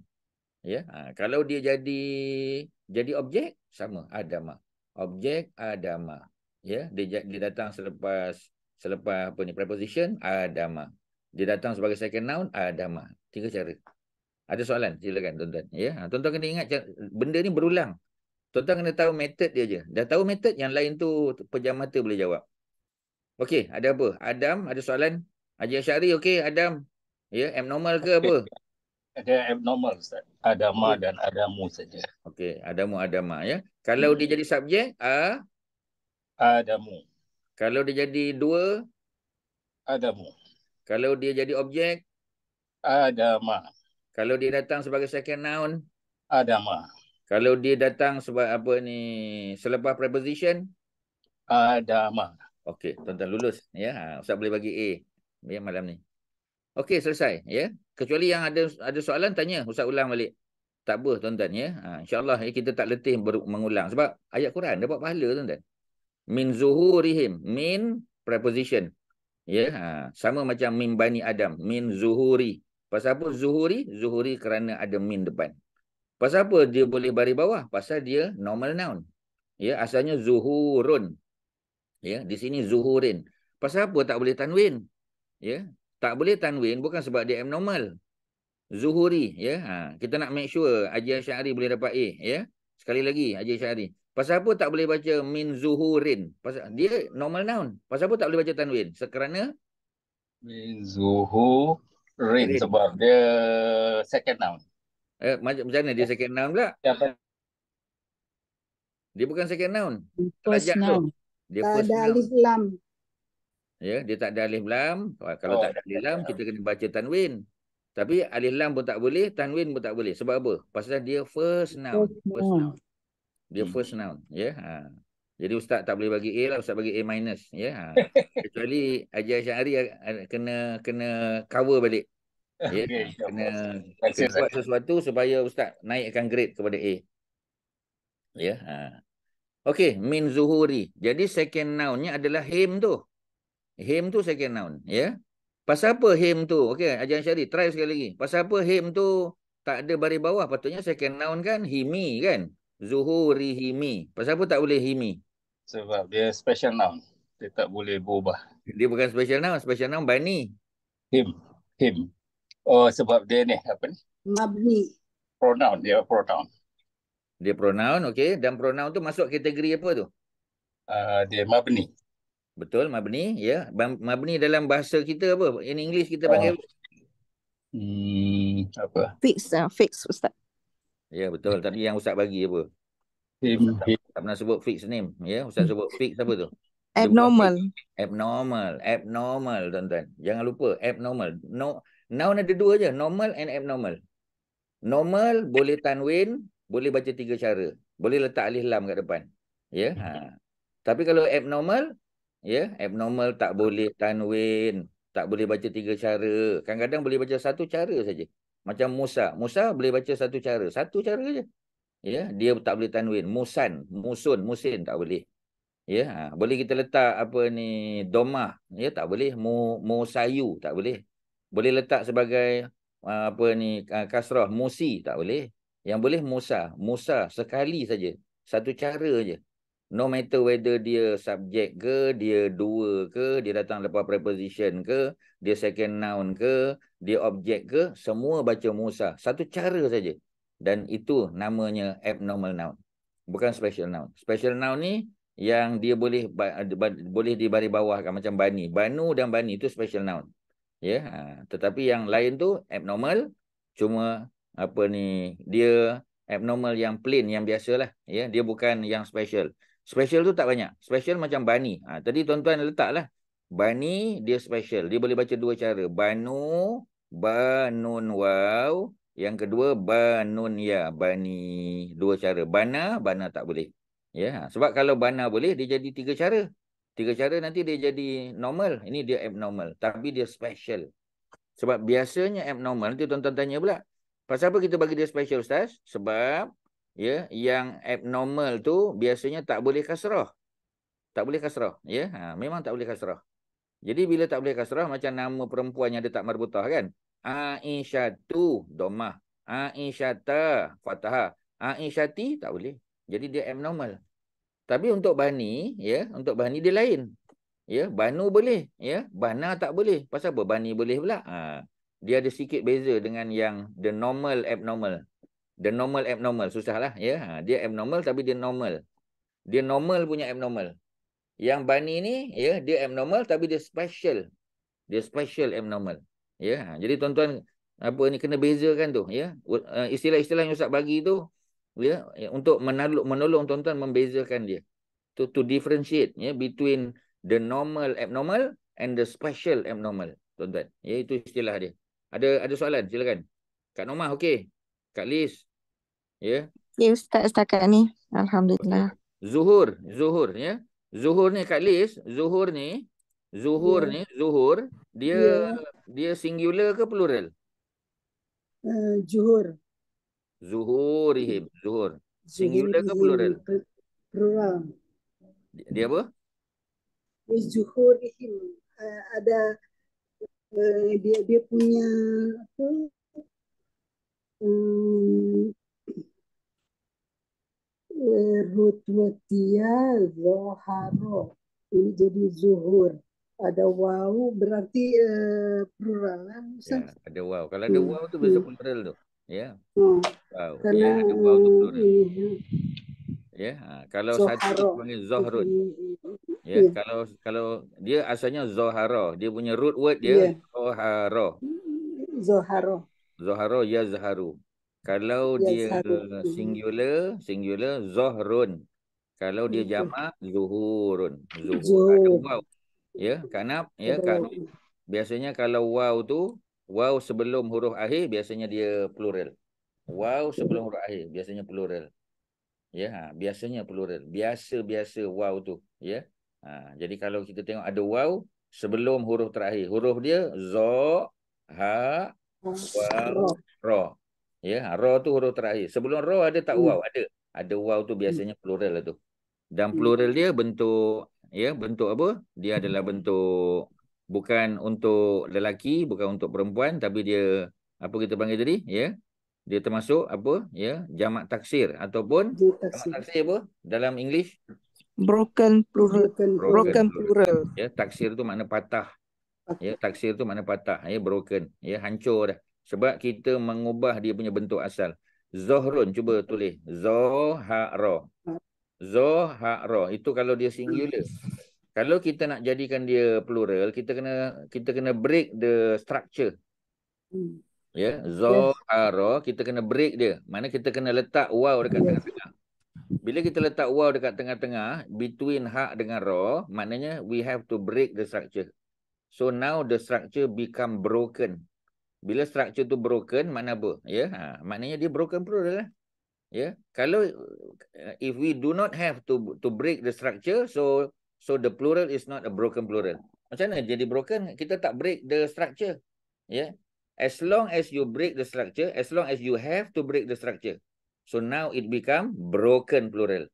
Ya, kalau dia jadi objek, sama Adama. Objek Adama. Ya, dia datang selepas apa ni, preposition, Adama. Dia datang sebagai second noun, Adama. 3 cara. Ada soalan? Silakan tuan-tuan. Ya, tuan-tuan kena ingat benda ni berulang. Tuan-tuan kena tahu metod dia je. Dah tahu metod, yang lain tu pejam mata boleh jawab. Okey, ada apa? Adam, ada soalan? Haji Asyari, okey, Adam. Ya, abnormal ke apa? Ada abnormal Ustaz. Adama dan adamu saja. Okey, Adamu, Adama, ya. Kalau dia jadi subjek, Adamu. kalau dia jadi dua, Adamu. kalau dia jadi objek, Adama. kalau dia datang sebagai second noun, Adama. kalau dia datang sebagai apa ni, selepas preposition, Adama. okey, tuan-tuan lulus, ya. Ustaz boleh bagi A, ya, malam ni. Okey, selesai, ya. Kecuali yang ada soalan, tanya, Ustaz ulang balik. Tak apa, tuan-tuan, ya. InsyaAllah, ya, kita tak letih mengulang. Sebab ayat Quran dapat pahala, tuan-tuan. Min zuhurihim, min preposition. Ya, sama macam min bani Adam, min zuhuri. Pasal apa zuhuri? Zuhuri kerana ada min depan. Pasal apa dia boleh baris bawah? Pasal dia normal noun. Ya, asalnya zuhurun. Ya, di sini zuhurin. Pasal apa tak boleh tanwin? Ya, tak boleh tanwin bukan sebab dia abnormal. Zuhuri, ya. Kita nak make sure Haji Asy'ari boleh dapat A, ya. Sekali lagi Haji Asy'ari. Pasal apa tak boleh baca min zuhurin? Pasal dia normal noun. Pasal apa tak boleh baca tanwin? Sekerana Min zuhurin Rin. sebab dia second noun. Macam mana dia second noun pula? Siapa? Dia bukan second noun. First Pelajak tu. noun. Dia Tak first ada noun. alif lam. Ya, dia tak ada alif lam. Kalau tak ada alif lam, kita kena baca tanwin. Tapi alif lam pun tak boleh, tanwin pun tak boleh. Sebab apa? Pasal dia first noun. First noun. Dia first noun, ya. Jadi ustaz tak boleh bagi A lah, ustaz bagi A minus, ya. Kecuali Haji Asy'ari kena cover balik. Ya, Okay, kena Terima buat kasih. sesuatu supaya ustaz naikkan grade kepada A. Ya. Okey, min zuhuri. Jadi second noun-nya adalah him tu. Him tu second noun, ya. Pasal apa him tu? Okey, Haji Asy'ari try sekali lagi. Pasal apa him tu tak ada baris bawah? Patutnya second noun kan himi kan? Zuhuri himi. Pasal apa tak boleh himi? Sebab dia special noun. Dia tak boleh berubah. Dia bukan special noun bani. Him. Oh, sebab dia ni, apa ni? Mabni. Pronoun, dia pronoun. Dia pronoun, okey. Dan pronoun tu masuk kategori apa tu? Dia mabni. Betul, mabni, ya. Mabni dalam bahasa kita apa? In English kita Oh. panggil. Apa? Fix Ustaz. Ya, betul. Tadi yang Ustaz bagi apa? Him, Ustaz him. tak pernah sebut fixed name, ya. Ustaz sebut fix apa tu? Dia bukan Abnormal. abnormal, tuan-tuan. Jangan lupa abnormal. No, noun ada dua je, normal and abnormal. Normal boleh tanwin, boleh baca 3 cara. Boleh letak alif lam kat depan. Ya. Tapi kalau abnormal, ya, abnormal tak boleh tanwin, tak boleh baca 3 cara. Kadang-kadang boleh baca 1 cara saja. Macam Musa. Musa boleh baca 1 cara. 1 cara je. Ya, dia tak boleh tanwin. Musan, musin tak boleh. Ya, boleh kita letak apa ni domah, ya, tak boleh. Musayu tak boleh. Boleh letak sebagai apa ni kasrah, musi tak boleh. Yang boleh Musa sekali saja. 1 cara je. No matter whether dia subjek ke, dia dua ke, dia datang lepas preposition ke, dia second noun ke, dia objek ke, semua baca Musa. 1 cara saja. Dan itu namanya abnormal noun. Bukan special noun. Special noun ni yang dia boleh dibaris bawahkan macam bani. Banu dan bani itu special noun. Ya, tetapi yang lain tu abnormal, cuma apa ni, dia abnormal yang plain, yang biasalah, ya, dia bukan yang special. Special tu tak banyak. Special macam bani. Tadi tuan-tuan letaklah. Bani dia special. Dia boleh baca 2 cara. Banu, banun waw. Yang kedua banun ya, bani. 2 cara. Bana tak boleh. Ya, sebab kalau bana boleh, dia jadi 3 cara. 3 cara nanti dia jadi normal. Ini dia abnormal. Tapi dia special. Sebab biasanya abnormal, nanti tuan-tuan tanya pula, pasal apa kita bagi dia special, Ustaz? Sebab ya, yang abnormal tu biasanya tak boleh kasrah. Tak boleh kasrah. Ya, memang tak boleh kasrah. Jadi bila tak boleh kasrah, macam nama perempuan yang ada tak marbutah kan? Aisyatu, domah. Aisyata, fathah. Aisyati, tak boleh. Jadi dia abnormal. Tapi untuk bani, ya, untuk bani dia lain. Ya, banu boleh, ya, bana tak boleh. Pasal apa bani boleh pula? Dia ada sikit beza dengan yang the normal abnormal. The normal abnormal susahlah, ya. Dia abnormal tapi dia normal. Dia normal punya abnormal. Yang bani ni, ya, dia abnormal tapi dia special. Dia special abnormal. Ya, jadi tuan-tuan apa ni kena bezakan tu, ya. Istilah-istilah yang Ustaz bagi tu, ya, untuk menolong tuan-tuan membezakan dia. To differentiate, ya, between the normal abnormal and the special abnormal, tuan-tuan. Ya, itu istilah dia. Ada soalan, silakan. Kak Nomah, okey. Kak Liz, ya. Ya Ustaz setakat ni. Alhamdulillah. Zuhur, ya. Zuhur ni Kak Liz, Zuhur ni, dia singular ke plural? Zuhur. Zuhurihim, Zuhur. Singular ke plural? Plural. Dia apa? Zuhurihim. Ada dia punya apa? Rutwatia Zoharo. Ini jadi zuhur. Ada waw berarti plural lah. Ya, ada waw. Kalau ada waw tu biasa plural tu. Ya. Wow. Karena Ya, ada waw tu plural. ini, Ya, kalau Zoharo. satu tu panggil Zohrun. Ya, kalau dia asalnya Zohara, dia punya root word dia Zohara. Zohara yazharu. Kalau dia singular Zohrun. Kalau dia jamak zuhurun. Zuhur. Ada waw. Ya, kanap, ya, kanap. Biasanya kalau waw tu, waw sebelum huruf akhir biasanya dia plural. Waw sebelum huruf akhir biasanya plural. Ya, biasanya plural. Biasa waw tu, ya. Jadi kalau kita tengok ada waw sebelum huruf terakhir. Huruf dia zo, ha, waw, ro. Ya, ro tu huruf terakhir. Sebelum ro ada tak waw? Ada. Ada waw tu biasanya plural lah tu. Dan plural dia bentuk, ya, bentuk apa? Dia adalah bentuk bukan untuk lelaki, bukan untuk perempuan, tapi dia apa kita panggil tadi, ya? Dia termasuk apa, ya, jamak taksir ataupun jamak taksir apa dalam English? Broken plural. Ya, taksir tu makna patah. Ya, taksir tu makna patah, ya, broken, ya, hancur dah. Sebab kita mengubah dia punya bentuk asal. Zohrun, cuba tulis. Zohara. Zohara. Itu kalau dia singular. Kalau kita nak jadikan dia plural, kita kena break the structure. Ya, Yes. Zohara, kita kena break dia. Mana kita kena letak waw dekat Yes. tengah-tengah. Bila kita letak waw dekat tengah-tengah, between ha dengan ra, maknanya we have to break the structure. So now the structure become broken. Bila structure tu broken, makna apa? Ya, maknanya dia broken plural lah. Ya, kalau if we do not have to break the structure, so the plural is not a broken plural. Macam mana jadi broken? Kita tak break the structure. Ya, as long as you break the structure, as long as you have to break the structure, so now it become broken plural.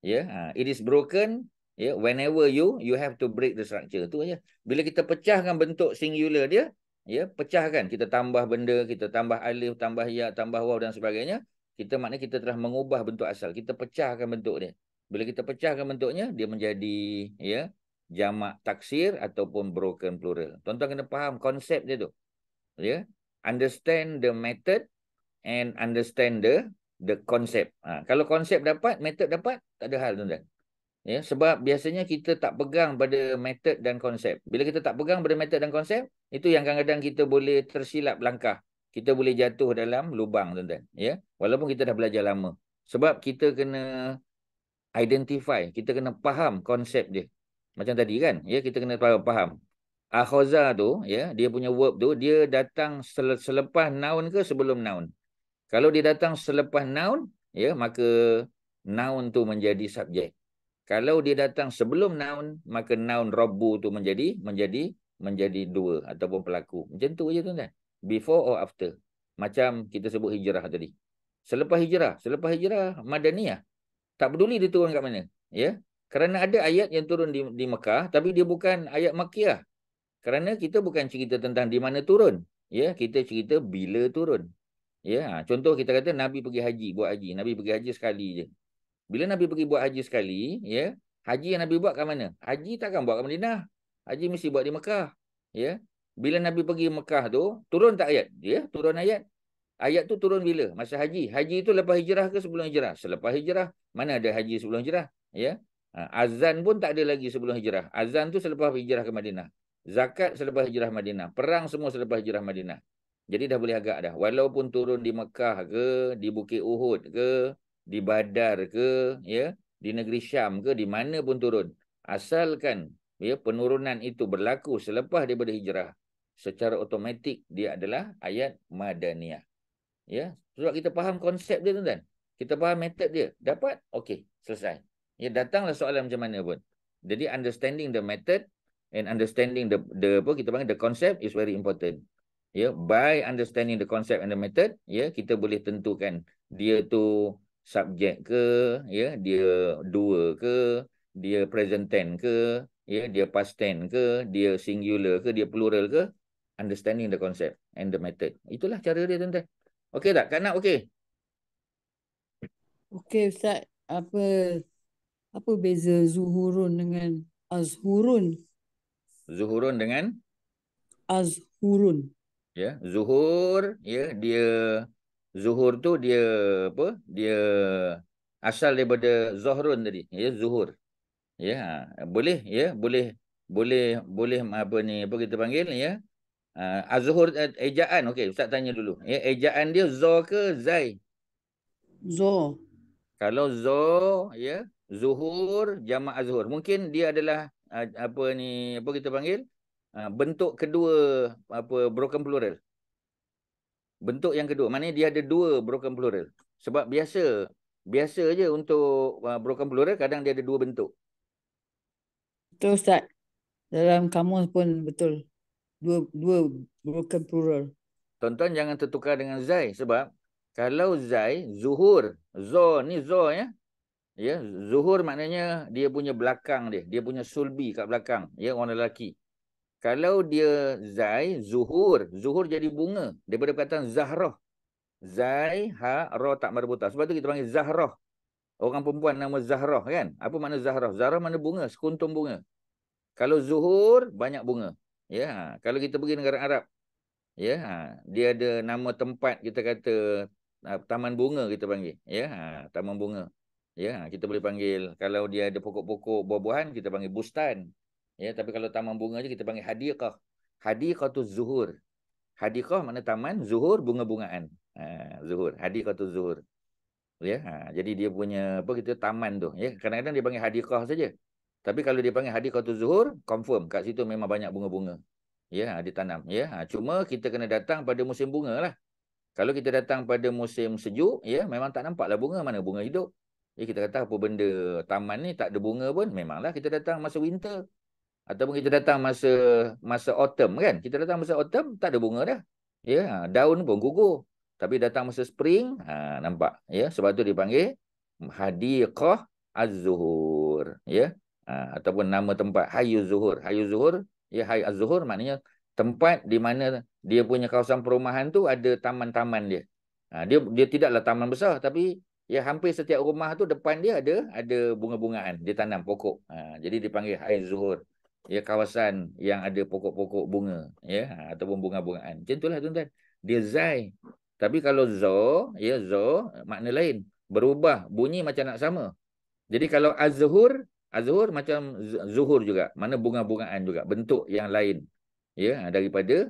Ya, it is broken. Ya, whenever you have to break the structure tu aja. Bila kita pecahkan bentuk singular dia, ya, pecahkan, kita tambah benda, kita tambah alif, tambah ya, tambah waw dan sebagainya, maknanya kita telah mengubah bentuk asal. Kita pecahkan bentuk dia. Bila kita pecahkan bentuknya, dia menjadi ya jamak taksir ataupun broken plural. Tuan-tuan kena faham konsep dia tu. Ya, understand the method and understand the concept. Kalau konsep dapat, method dapat, tak ada hal, tuan-tuan. Ya, sebab biasanya kita tak pegang pada method dan konsep. Bila kita tak pegang pada method dan konsep, itu yang kadang-kadang kita boleh tersilap langkah. Kita boleh jatuh dalam lubang, tuan-tuan. Ya, walaupun kita dah belajar lama. Sebab kita kena identify, kita kena faham konsep dia. Macam tadi kan, ya, kita kena faham. Akhoza tu, ya, dia punya verb tu, dia datang selepas noun ke sebelum noun? Kalau dia datang selepas noun, ya, maka noun tu menjadi subjek. Kalau dia datang sebelum noun, maka noun rabbu tu menjadi dua ataupun pelaku. Macam tu aja, tuan-tuan. Before or after. Macam kita sebut hijrah tadi. Selepas hijrah Madaniyah. Tak peduli dia turun kat mana, ya. Kerana ada ayat yang turun di Mekah, tapi dia bukan ayat Makkiyah. Kerana kita bukan cerita tentang di mana turun, ya, kita cerita bila turun. Ya, contoh kita kata Nabi pergi haji, buat haji. Nabi pergi haji sekali je. Bila Nabi pergi buat haji sekali, ya, haji yang Nabi buat kat mana? Haji takkan buat kat Madinah. Haji mesti buat di Mekah. Ya. Bila Nabi pergi Mekah tu, turun tak ayat? Ya, turun ayat. Ayat tu turun bila? Masa haji. Haji itu lepas hijrah ke sebelum hijrah? Selepas hijrah. Mana ada haji sebelum hijrah? Ya. Azan pun tak ada lagi sebelum hijrah. Azan tu selepas hijrah ke Madinah. Zakat selepas hijrah Madinah. Perang semua selepas hijrah Madinah. Jadi dah boleh agak dah. Walaupun turun di Mekah ke, di Bukit Uhud ke, di Badar ke, ya, di negeri Syam ke, di mana pun turun. Asalkan ya penurunan itu berlaku selepas daripada hijrah, secara automatik dia adalah ayat Madaniyah. Ya, sebab kita faham konsep dia, tuan-tuan. Kita faham metod dia. Dapat? Okey, selesai. Ya, datanglah soalan macam mana pun. Jadi understanding the method and understanding the apa kita panggil the concept is very important. Ya, by understanding the concept and the method, ya, kita boleh tentukan dia tu subjek ke, ya, dia dua ke, dia present tense ke, ya, dia past tense ke, dia singular ke, dia plural ke. Understanding the concept and the method. Itulah cara dia, tuan-tuan. Okey tak? Kak Nak okey? Okey Ustaz, apa beza zuhurun dengan azhurun? Zuhurun dengan Azhurun. ya, zuhur, ya, dia zuhur tu dia apa? Dia asal daripada zuhrun tadi, ya, zuhur. Ya, boleh, ya, boleh apa ni, apa kita panggil, ya. Azhur ejaan. Okey, Ustaz tanya dulu. Ya, ejaan dia zo ke zai? Zo. Kalau zo, ya, zuhur jamak azhur. Mungkin dia adalah apa ni, apa kita panggil? Bentuk kedua apa broken plural. Bentuk yang kedua. Maknanya dia ada dua broken plural. Sebab biasa je untuk broken plural kadang dia ada dua bentuk. Betul Ustaz. Dalam kamus pun betul. Dua broken plural. Tonton jangan tertukar dengan zai. Sebab kalau zai, zuhur. Zo ni zo, ya. Ya, zuhur maknanya dia punya belakang dia. Dia punya sulbi kat belakang. Ya, orang lelaki. Kalau dia zai, zuhur. Zuhur jadi bunga. Daripada perkataan zahrah. Zai, ha, ra tak marbuta. Sebab tu kita panggil zahrah. Orang perempuan nama Zahrah kan. Apa makna Zahrah? Zahrah mana bunga, sekuntum bunga. Kalau zuhur, banyak bunga. Ya, kalau kita pergi negara Arab, ya, dia ada nama tempat kita kata taman bunga kita panggil. Ya, taman bunga. Ya, kita boleh panggil kalau dia ada pokok-pokok buah-buahan kita panggil bustan. Ya, tapi kalau taman bunga je kita panggil hadiqah. Hadiqatuz zuhur. Hadiqah mana taman, zuhur bunga-bungaan. Zuhur, hadiqatuz zuhur. Ya, jadi dia punya apa kita taman tu. Ya, kadang-kadang dia panggil hadiqah saja. Tapi kalau dia panggil hadiqatuz zuhur, confirm kat situ memang banyak bunga-bunga. Ya, ditanam. Ya, cuma kita kena datang pada musim bunga lah. Kalau kita datang pada musim sejuk, ya memang tak nampaklah bunga, mana bunga hidup. Ya, kita kata apa benda taman ni tak ada bunga pun, memanglah kita datang masa winter. Ataupun kita datang masa autumn kan. Kita datang masa autumn, tak ada bunga dah. Ya, daun pun gugur. Tapi datang masa spring, nampak. Ya, sebab tu dipanggil Hadiqah Az-Zuhur. Ya, ataupun nama tempat Hayu Zuhur. Hayu Zuhur, ya Hayu Az-Zuhur maknanya tempat di mana dia punya kawasan perumahan tu ada taman-taman dia. Dia tidaklah taman besar tapi ya hampir setiap rumah tu depan dia ada bunga-bungaan, dia tanam pokok. Jadi dipanggil Hayu Zuhur. Ya, kawasan yang ada pokok-pokok bunga, ya, ataupun bunga-bungaan. Macam itulah tuan-tuan. Dia zai. Tapi kalau zo, ya zo makna lain. Berubah, bunyi macam nak sama. Jadi kalau az-zuhur, az-zuhur macam zuhur juga, mana bunga-bungaan juga, bentuk yang lain. Ya, daripada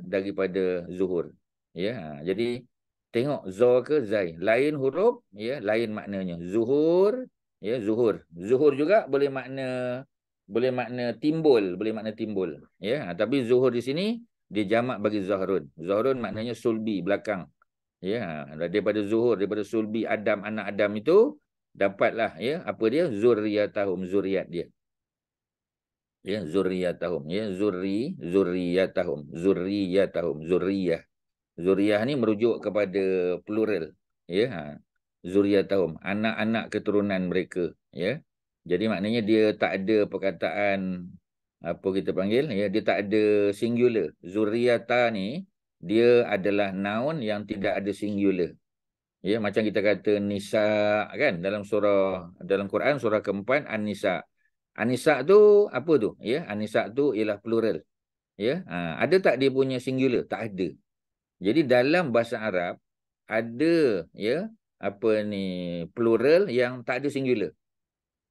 zuhur. Ya, jadi tengok zo ke zai. Lain huruf, ya, lain maknanya. Zuhur, ya, zuhur. Zuhur juga boleh makna timbul, Ya, tapi zuhur di sini dia jamak bagi zahrun. Zahrun maknanya sulbi, belakang. Ya, daripada zuhur, daripada sulbi Adam, anak Adam itu dapatlah ya apa dia zurriyatahum, zuriat dia. Ya, zurriyatahum, ya, zurriyatahum, zurriyah. Zuriyah ni merujuk kepada plural, ya. Zurriyatahum, anak-anak keturunan mereka, ya. Jadi maknanya dia tak ada perkataan apa kita panggil, ya, dia tak ada singular. Zurriyata ni dia adalah noun yang tidak ada singular. Ya, macam kita kata nisa kan dalam Quran surah keempat An-Nisa. An-Nisa tu apa tu? Ya, An-Nisa tu ialah plural. Ya, ada tak dia punya singular? Tak ada. Jadi dalam bahasa Arab ada ya apa ni plural yang tak ada singular.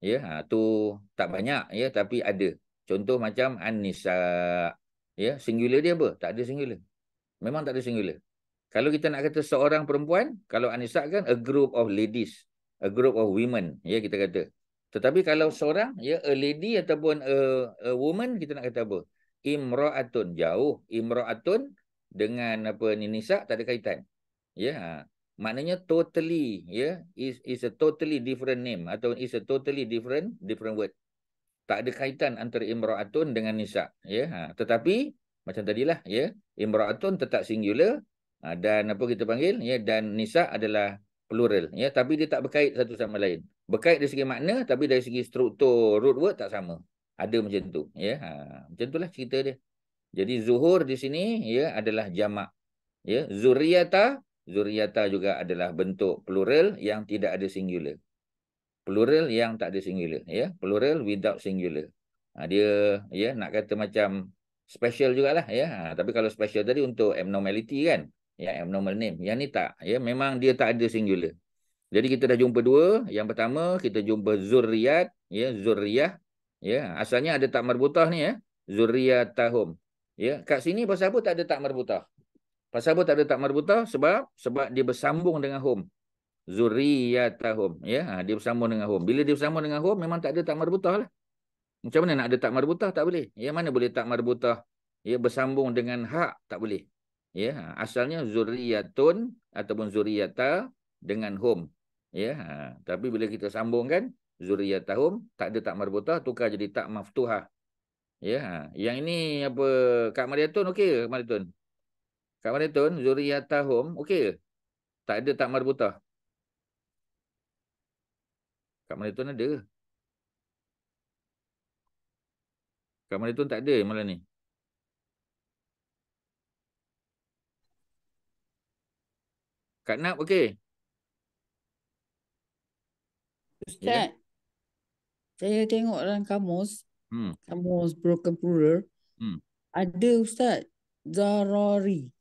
Ya, tu tak banyak ya tapi ada. Contoh macam An-Nisa. Ya, singular dia apa? Tak ada singular. Memang tak ada singular. Kalau kita nak kata seorang perempuan, kalau An-Nisa kan a group of ladies, a group of women, ya kita kata. Tetapi kalau seorang, ya a lady ataupun a woman, kita nak kata apa? Imra'atun, jauh. Imra'atun dengan apa ni nisa tak ada kaitan. Ya, maknanya totally, ya, is a totally different name atau is a totally different word. Tak ada kaitan antara imra'atun dengan nisa, ya. Tetapi macam tadilah, ya, imra'atun tetap singular dan apa kita panggil, ya, dan nisa adalah plural, ya, tapi dia tak berkait satu sama lain. Berkait dari segi makna tapi dari segi struktur root word tak sama. Ada macam tu, ya. Macam itulah cerita dia. Jadi zuhur di sini, ya, adalah jamak, ya. Zuriyata juga adalah bentuk plural yang tidak ada singular. Plural yang tak ada singular, ya, plural without singular. Dia ya nak kata macam special jugalah, ya. Tapi kalau special tadi untuk abnormality kan, ya, abnormal name. Yang ni tak, ya, memang dia tak ada singular. Jadi kita dah jumpa dua. Yang pertama kita jumpa zurriyat, ya, zurriyah, ya. Asalnya ada tak marbutah ni, ya, zurriyatahum. Ya, kat sini pasal apa tak ada tak marbutah? Pasal apa tak ada tak marbutah? Sebab dia bersambung dengan hum. Zurriyatahum, ya, dia bersambung dengan hum. Bila dia bersambung dengan hum memang tak ada tak marbutah lah. Macam mana nak ada tak marbutah? Tak boleh. Ya, mana boleh tak marbutah? Ya, bersambung dengan hak? Tak boleh. Ya, asalnya zurriyatun ataupun zurriyata dengan hum. Ya, tapi bila kita sambungkan zurriyatahum tak ada tak marbutah, tukar jadi tak maftuhah. Ya, yang ini apa Kak Mariatun okey ke Kak Mariatun? Kak Mariatun, zurriyatahum okey ke? Tak ada tak marbutah. Kak Mariatun ada ke? Kak Mariatun tak ada malam ni. Kak Nap okey? Ya. Ustaz, saya tengok dalam kamus, Hmm. kamus broken plural, ada Ustaz, zarari.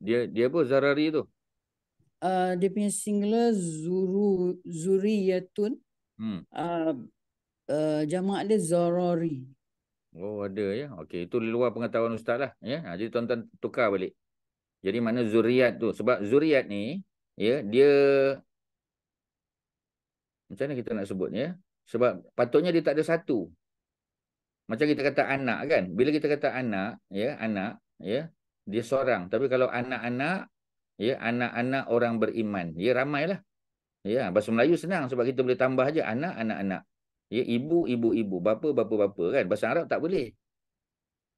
Dia apa Zarari tu? Dia punya singular zuriyatun. Hmm. Jamak dia zarari. Oh ada ya. Okey, itu luar pengetahuan ustaz lah ya. Jadi tuan-tuan tukar balik. Jadi mana zuriat tu? Sebab zuriat ni ya, dia macam mana kita nak sebut ya? Sebab patutnya dia tak ada satu. Macam kita kata anak kan. Bila kita kata anak ya, dia seorang. Tapi kalau anak-anak ya, anak-anak orang beriman, ya ramailah. Ya, bahasa Melayu senang sebab kita boleh tambah aja anak, anak-anak. Ya, ibu, ibu-ibu, bapa, bapa-bapa kan. Bahasa Arab tak boleh.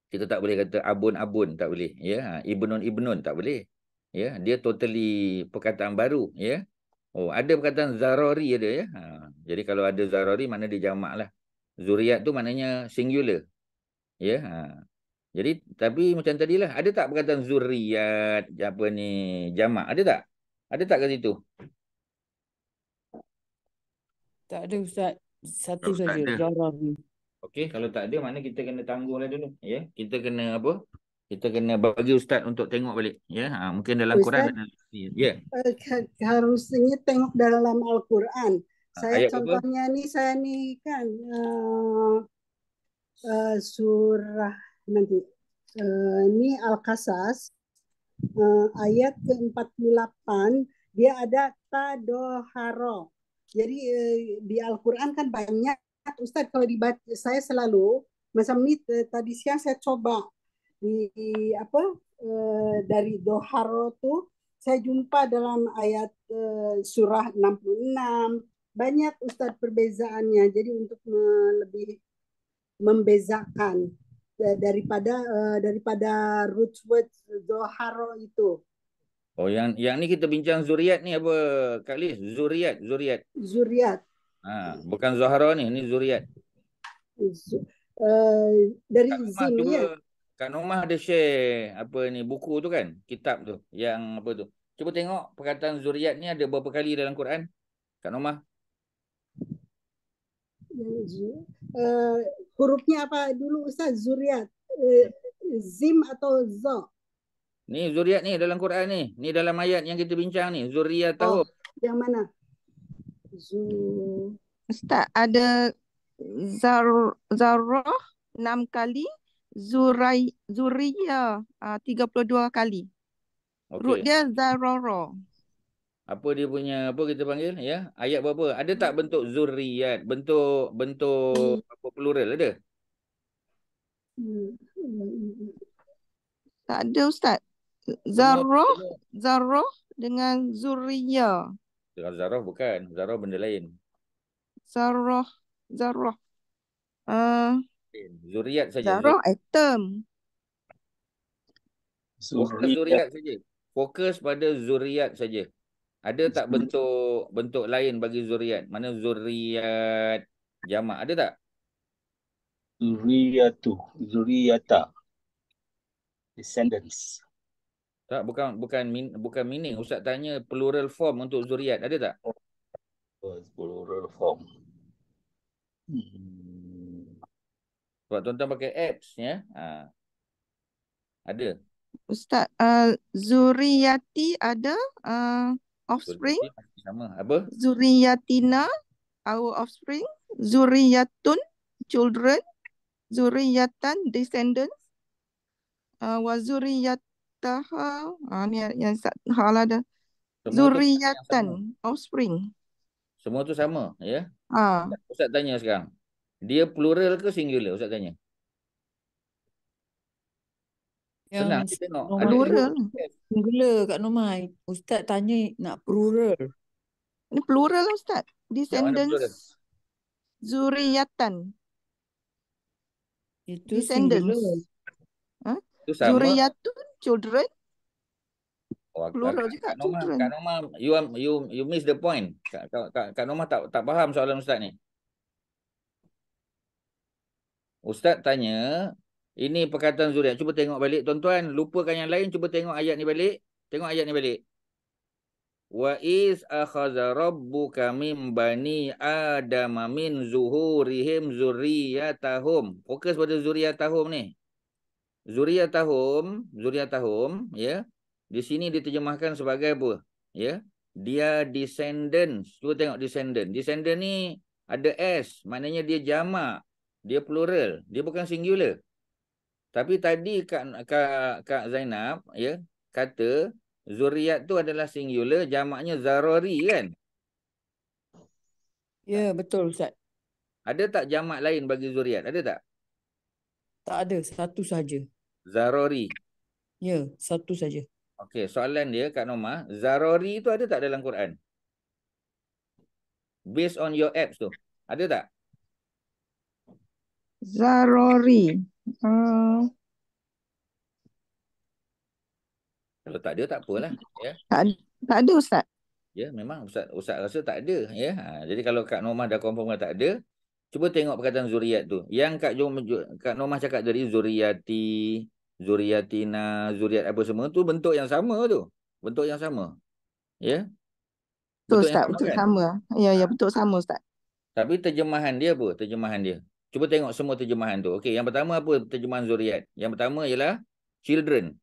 Kita tak boleh kata abun-abun, tak boleh. Ya, ibnun-ibnun tak boleh. Ya, dia totally perkataan baru. Ya. Oh, ada perkataan zarari ada ya. Jadi kalau ada zarari, mana dia jamak lah. Zuriat tu maknanya singular. Ya. Jadi, tapi macam tadilah, ada tak perkataan zuriat, apa ni, jamak? Ada tak? Ada tak kat situ? Tak ada Ustaz. Satu Tak saja, ada. zarari. Okey, kalau tak ada, mana kita kena tangguhlah dulu. Ya, kita kena apa? Kita kena bagi ustaz untuk tengok balik. Ya, mungkin dalam Quran Ustaz, ada. Ya, harusnya tengok dalam Al-Quran. Saya ayat berapa? contohnya nih, saya nih kan surah nanti. Ini Al-Qasas, ayat ke-48, dia ada tadoharo. Jadi di Al-Quran kan banyak, Ustaz, kalau dibaca, saya selalu, macam ini tadi siang saya coba di apa dari doharo tuh saya jumpa dalam ayat surah 66 banyak Ustadz perbezaannya, jadi untuk lebih membezakan daripada root word doharo itu. Oh, yang ni kita bincang zuriat ni apa, Kak Lis? Zuriat. Zuriat. Bukan Zahra ni zuriat. Dari Kak Nomah Zim cuba, ya. Kak Nomah ada share apa ni buku tu kan? Kitab tu yang apa tu? Cuba tengok perkataan zuriat ni ada berapa kali dalam Quran? Kak Nomah. Hurufnya apa dulu Ustaz? Zuriat. Zim atau Zo? Ni zuriat ni dalam Quran ni. Ni dalam ayat yang kita bincang ni. Zuriyatahum. Yang mana? Ustaz, ada Zarrah 6 kali, Zuriyah 32 kali. Root Okey. dia Zarrara. Apa dia punya, apa kita panggil ya? Ayat berapa? Ada tak bentuk zuriyat? Bentuk apa plural ada? Tak ada Ustaz. Zarrah dengan Zuriyah. Zarah bukan. Zarah benda lain. Zarrah. Zuriat saja. Zarrah item. Fokus zuriat saja. Fokus pada zuriat saja. Ada tak bentuk lain bagi zuriat? Mana zuriat jamak? Ada tak? Zuriyata. Descendants. Tak, bukan meaning. Ustaz tanya plural form untuk zuriat. Ada tak? Plural form. Sebab tuan-tuan pakai apps ya. Ada. Ustaz, Zuriyati ada offspring. Zuriati sama. Apa? Zuriyatina, our offspring. Zuriyatun, children. Zuriyatan, descendants. Wa zuriyataha, ni yang hal ada. Zuriyatan, offspring. Semua tu sama ya. Ah. Ustaz tanya sekarang. Dia plural ke singular? Ustaz tanya. Senang Yang tengok. Nomah Ada Plural. singular Kak Nomah. Ustaz tanya nak plural. Ini plural Ustaz. Yang mana plural? Descendants. Zuriyatan. Itu Descendants. singular. Itu sama. Zuriyatun, children. Plural juga children. Kak Nomah, you miss the point. Kak Nomah tak faham soalan Ustaz ni. Ustaz tanya, ini perkataan zuriat. Cuba tengok balik tuan-tuan. Lupakan yang lain. Cuba tengok ayat ni balik. Tengok ayat ni balik. Wa iz akhadha rabbuka min bani adama min zuhurihim zurriyatahum. Fokus pada zurriyatahum ni. Zurriyatahum ya. Di sini diterjemahkan sebagai apa? Ya, dia descendants. Cuba tengok descendant. Descendant ni ada S, maknanya dia jamak, dia plural, dia bukan singular. Tapi tadi Kak Zainab ya kata zuriat tu adalah singular, jamaknya zarori kan? Ya, betul Ustaz. Ada tak jamak lain bagi zuriat? Ada tak? Tak ada, satu saja. Zarori. Ya, satu saja. Okey, soalan dia Kak Norma, zarori tu ada tak dalam Quran? Based on your apps tu. Ada tak? Zarori. Hmm, Kalau tak ada tak apalah ya. tak ada Ustaz. Ya, memang Ustaz rasa tak ada ya. Jadi kalau Kak Norma dah confirm tak ada, cuba tengok perkataan zuriat tu. Yang Kak Norma cakap tadi zuriati, zuriatina, zuriat apa semua tu bentuk yang sama tu. Bentuk yang sama. Ya. Betul Bentuk yang Ustaz, sama betul kan? sama. Ya, betul sama Ustaz. Tapi terjemahan dia apa? Terjemahan dia. Cuba tengok semua terjemahan tu. Okey, yang pertama apa terjemahan zuriat? Yang pertama ialah children.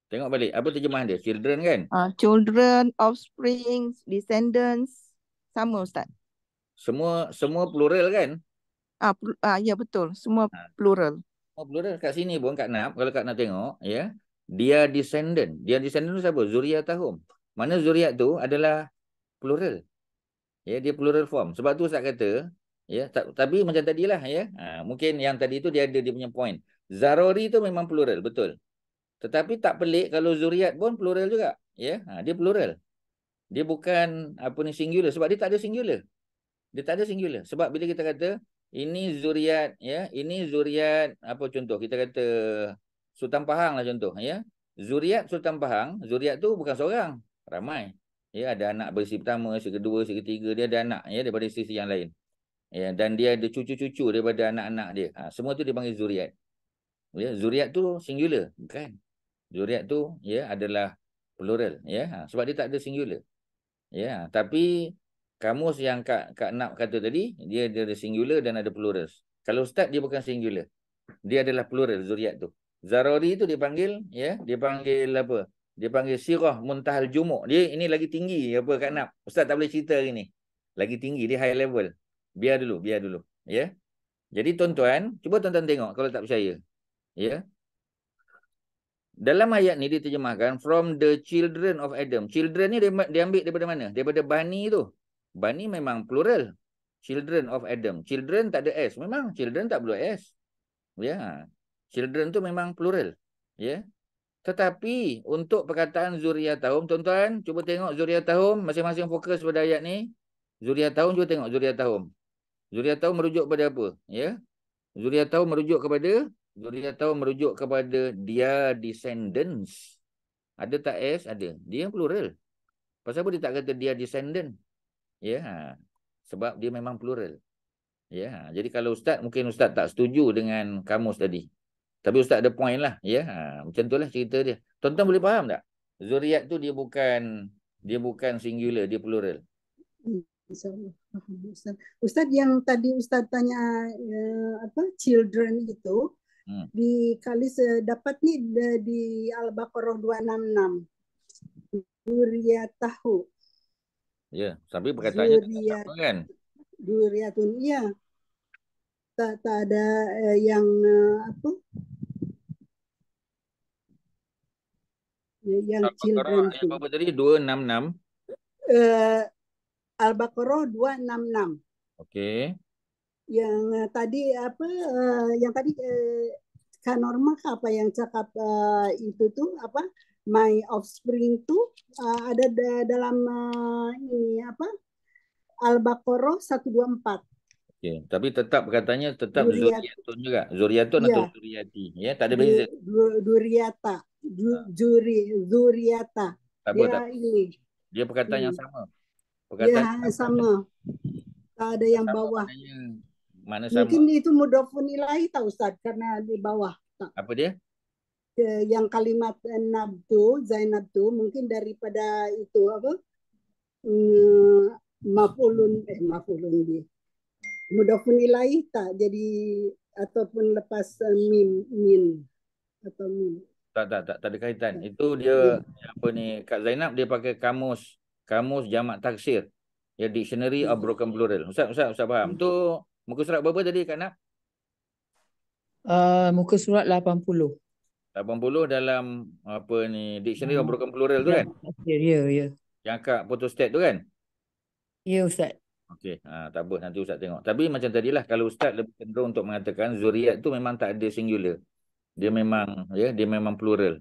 Tengok balik. Apa terjemahan dia? Children kan? Children, offspring, descendants. Sama Ustaz. Semua plural kan? Ya betul. Semua Ha, plural. semua plural. Kat sini pun Kak Nap, kalau Kak Nap tengok, ya, dia descendant. Dia descendant tu siapa? Zuriatahum. Mana zuriat tu adalah plural. Ya, dia plural form. Sebab tu Ustaz kata, ya, tapi macam tadilah ya. Mungkin yang tadi tu dia ada dia punya point. Zarori tu memang plural, betul. Tetapi tak pelik kalau zuriat pun plural juga, ya. Dia plural. Dia bukan apa ni singular sebab dia tak ada singular. Dia tak ada singular. Sebab bila kita kata ini zuriat, ya, ini zuriat apa contoh? Kita kata Sultan Pahang lah contoh, ya. Zuriat Sultan Pahang, zuriat tu bukan seorang, ramai. Ya, ada anak berisi pertama, isteri kedua, isteri ketiga, dia ada anak ya daripada isteri yang lain. Ya, dan dia ada cucu-cucu daripada anak-anak dia. Semua tu dipanggil zuriat. Ya, zuriat tu singular, bukan. Zuriat tu ya adalah plural, ya. Sebab dia tak ada singular. Ya, tapi kamus yang Kak Nak kata tadi, dia ada singular dan ada plural. Kalau Ustaz dia bukan singular. Dia adalah plural zuriat tu. Zarori tu dipanggil ya, dia panggil apa? Dia panggil sirah muntahal jumuk. Dia ini lagi tinggi apa Kak Nak. Ustaz tak boleh cerita hari ni. Lagi tinggi, dia high level. Biar dulu, ya. Jadi tuan-tuan, cuba tuan-tuan tengok kalau tak percaya. Ya. Dalam ayat ni diterjemahkan from the children of Adam. Children ni dia ambil daripada mana? Daripada Bani tu. Bani memang plural. Children of Adam. Children tak ada S. Memang children tak perlu S. Ya. Children tu memang plural. Ya. Tetapi untuk perkataan zuriatahum, tuan-tuan, cuba tengok zuriatahum, masing-masing fokus pada ayat ni. Zuriatahum, cuba tengok zuriatahum. Zuriatahum merujuk pada apa? Ya. Zuriatahum merujuk kepada dia descendants. Ada tak S? Ada. Dia plural. Pasal apa dia tak kata dia descendant? Ya. Sebab dia memang plural. Ya. Jadi kalau Ustaz, mungkin Ustaz tak setuju dengan kamus tadi. Tapi Ustaz ada point lah. Ya. Macam tu lah cerita dia. Tuan-tuan boleh faham tak? Zuriat tu dia bukan singular, dia plural. InsyaAllah. Ustaz yang tadi Ustaz tanya children itu dikali dapat nih di Al-Baqarah 266 Zuriyatahu. Ya, tapi perkataannya tak kan? Zuriyatun, iya. Tak ada yang apa? Yang children itu. Apa tadi? 266. Al-Baqarah 266. Okey. Yang tadi apa? Yang tadi Kak Norma apa yang cakap itu tuh apa? My offspring tuh ada dalam ini apa? Al-Baqarah 124. Okey, tapi tetap katanya tetap zuriatun juga. Zuriatun atau zuriati, ya, tak ada beza. Zuriata. Zuriata. Dia ini. Dia perkataan yang sama. Perkataan yang sama. Tak ada yang bawah. Mana sama? Mungkin itu mudhofun ilahi tahu Ustaz karena di bawah. Apa dia? Yang kalimat Zainab tuh mungkin daripada itu apa? Maf'ulun dia. Mudhofun ilaih tak jadi ataupun lepas min. atau min? Tak ada kaitan. Itu dia apa ni, Kak Zainab dia pakai kamus jamak taksir. Ya, Dictionary of Broken Plural. Ustaz faham. Tu muka surat berapa tadi Kak Nak? Muka surat 80. 80 dalam apa ni, Dictionary of Broken Plural tu kan? Ya. Yang Kak photostat tu kan? Ya, Ustaz. Okey, tak apa, nanti Ustaz tengok. Tapi macam tadilah, kalau Ustaz lebih cenderung untuk mengatakan zuriat tu memang tak ada singular. Dia memang plural.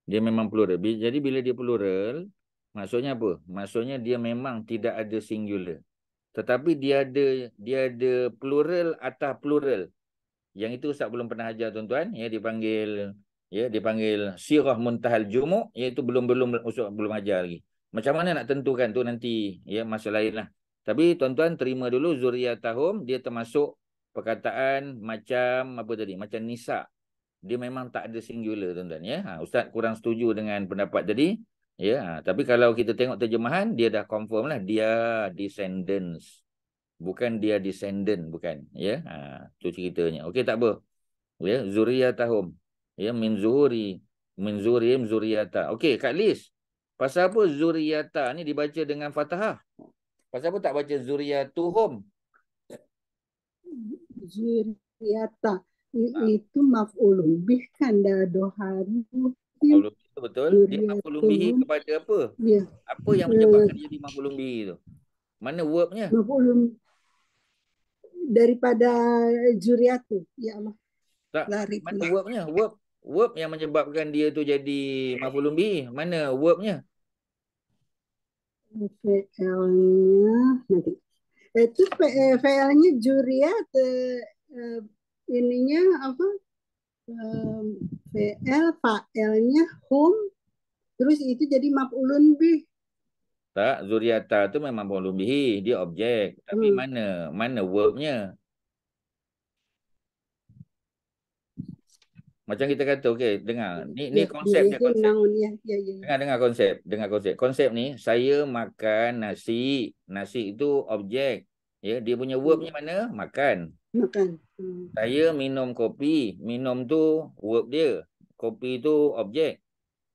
Dia memang plural. Jadi bila dia plural, maksudnya apa? Maksudnya dia memang tidak ada singular. Tetapi dia ada plural atas plural. Yang itu Ustaz belum pernah ajar tuan-tuan, dipanggil sirah muntahal jumu', iaitu belum ajar lagi. Macam mana nak tentukan tu nanti masa lain lah. Tapi tuan-tuan terima dulu zuriyatahum dia termasuk perkataan macam apa tadi? Macam nisa. Dia memang tak ada singular tuan-tuan Ustaz kurang setuju dengan pendapat tadi. Tapi kalau kita tengok terjemahan dia dah confirm lah dia descendants. Bukan dia descendant, bukan. Tu ceritanya. Okey, tak apa. Zuriyatahum. Min zuhurihim zuriyata. Okey, Kak Liz. Pasal apa zuriyata ni dibaca dengan fathah? Pasal apa tak baca zuriyatuhum? Zuriyata. Itu maf'ulun bih kan dah doharuhim. Maf'ulun bihi, betul. Dia maf'ulun bihi kepada apa? Ya. Apa yang menyebabkan dia jadi maf'ulun bihi tu? Mana verbnya? Maf'ulun daripada zuriyatu. Ya Allah. Tak. Lari Mana pula. verbnya? Verb yang menyebabkan dia tu jadi maf'ulun bihi. Mana verbnya? Fi'ilnya nanti. Itu fi'ilnya zuriyat, ininya apa? Fi'il, fa'ilnya hum, terus itu jadi maf'ulun bih. Tak, zuriata tu memang maf'ulun bihi, dia objek. Tapi mana verbnya? Macam kita kata, okey, dengar. Ni konsep dia, Itu konsep. noun ya. Dengar konsep. Konsep ni, saya makan nasi. Nasi itu objek. Dia punya verbnya mana? Makan. Makan. Saya minum kopi. Minum tu verb dia. Kopi tu objek.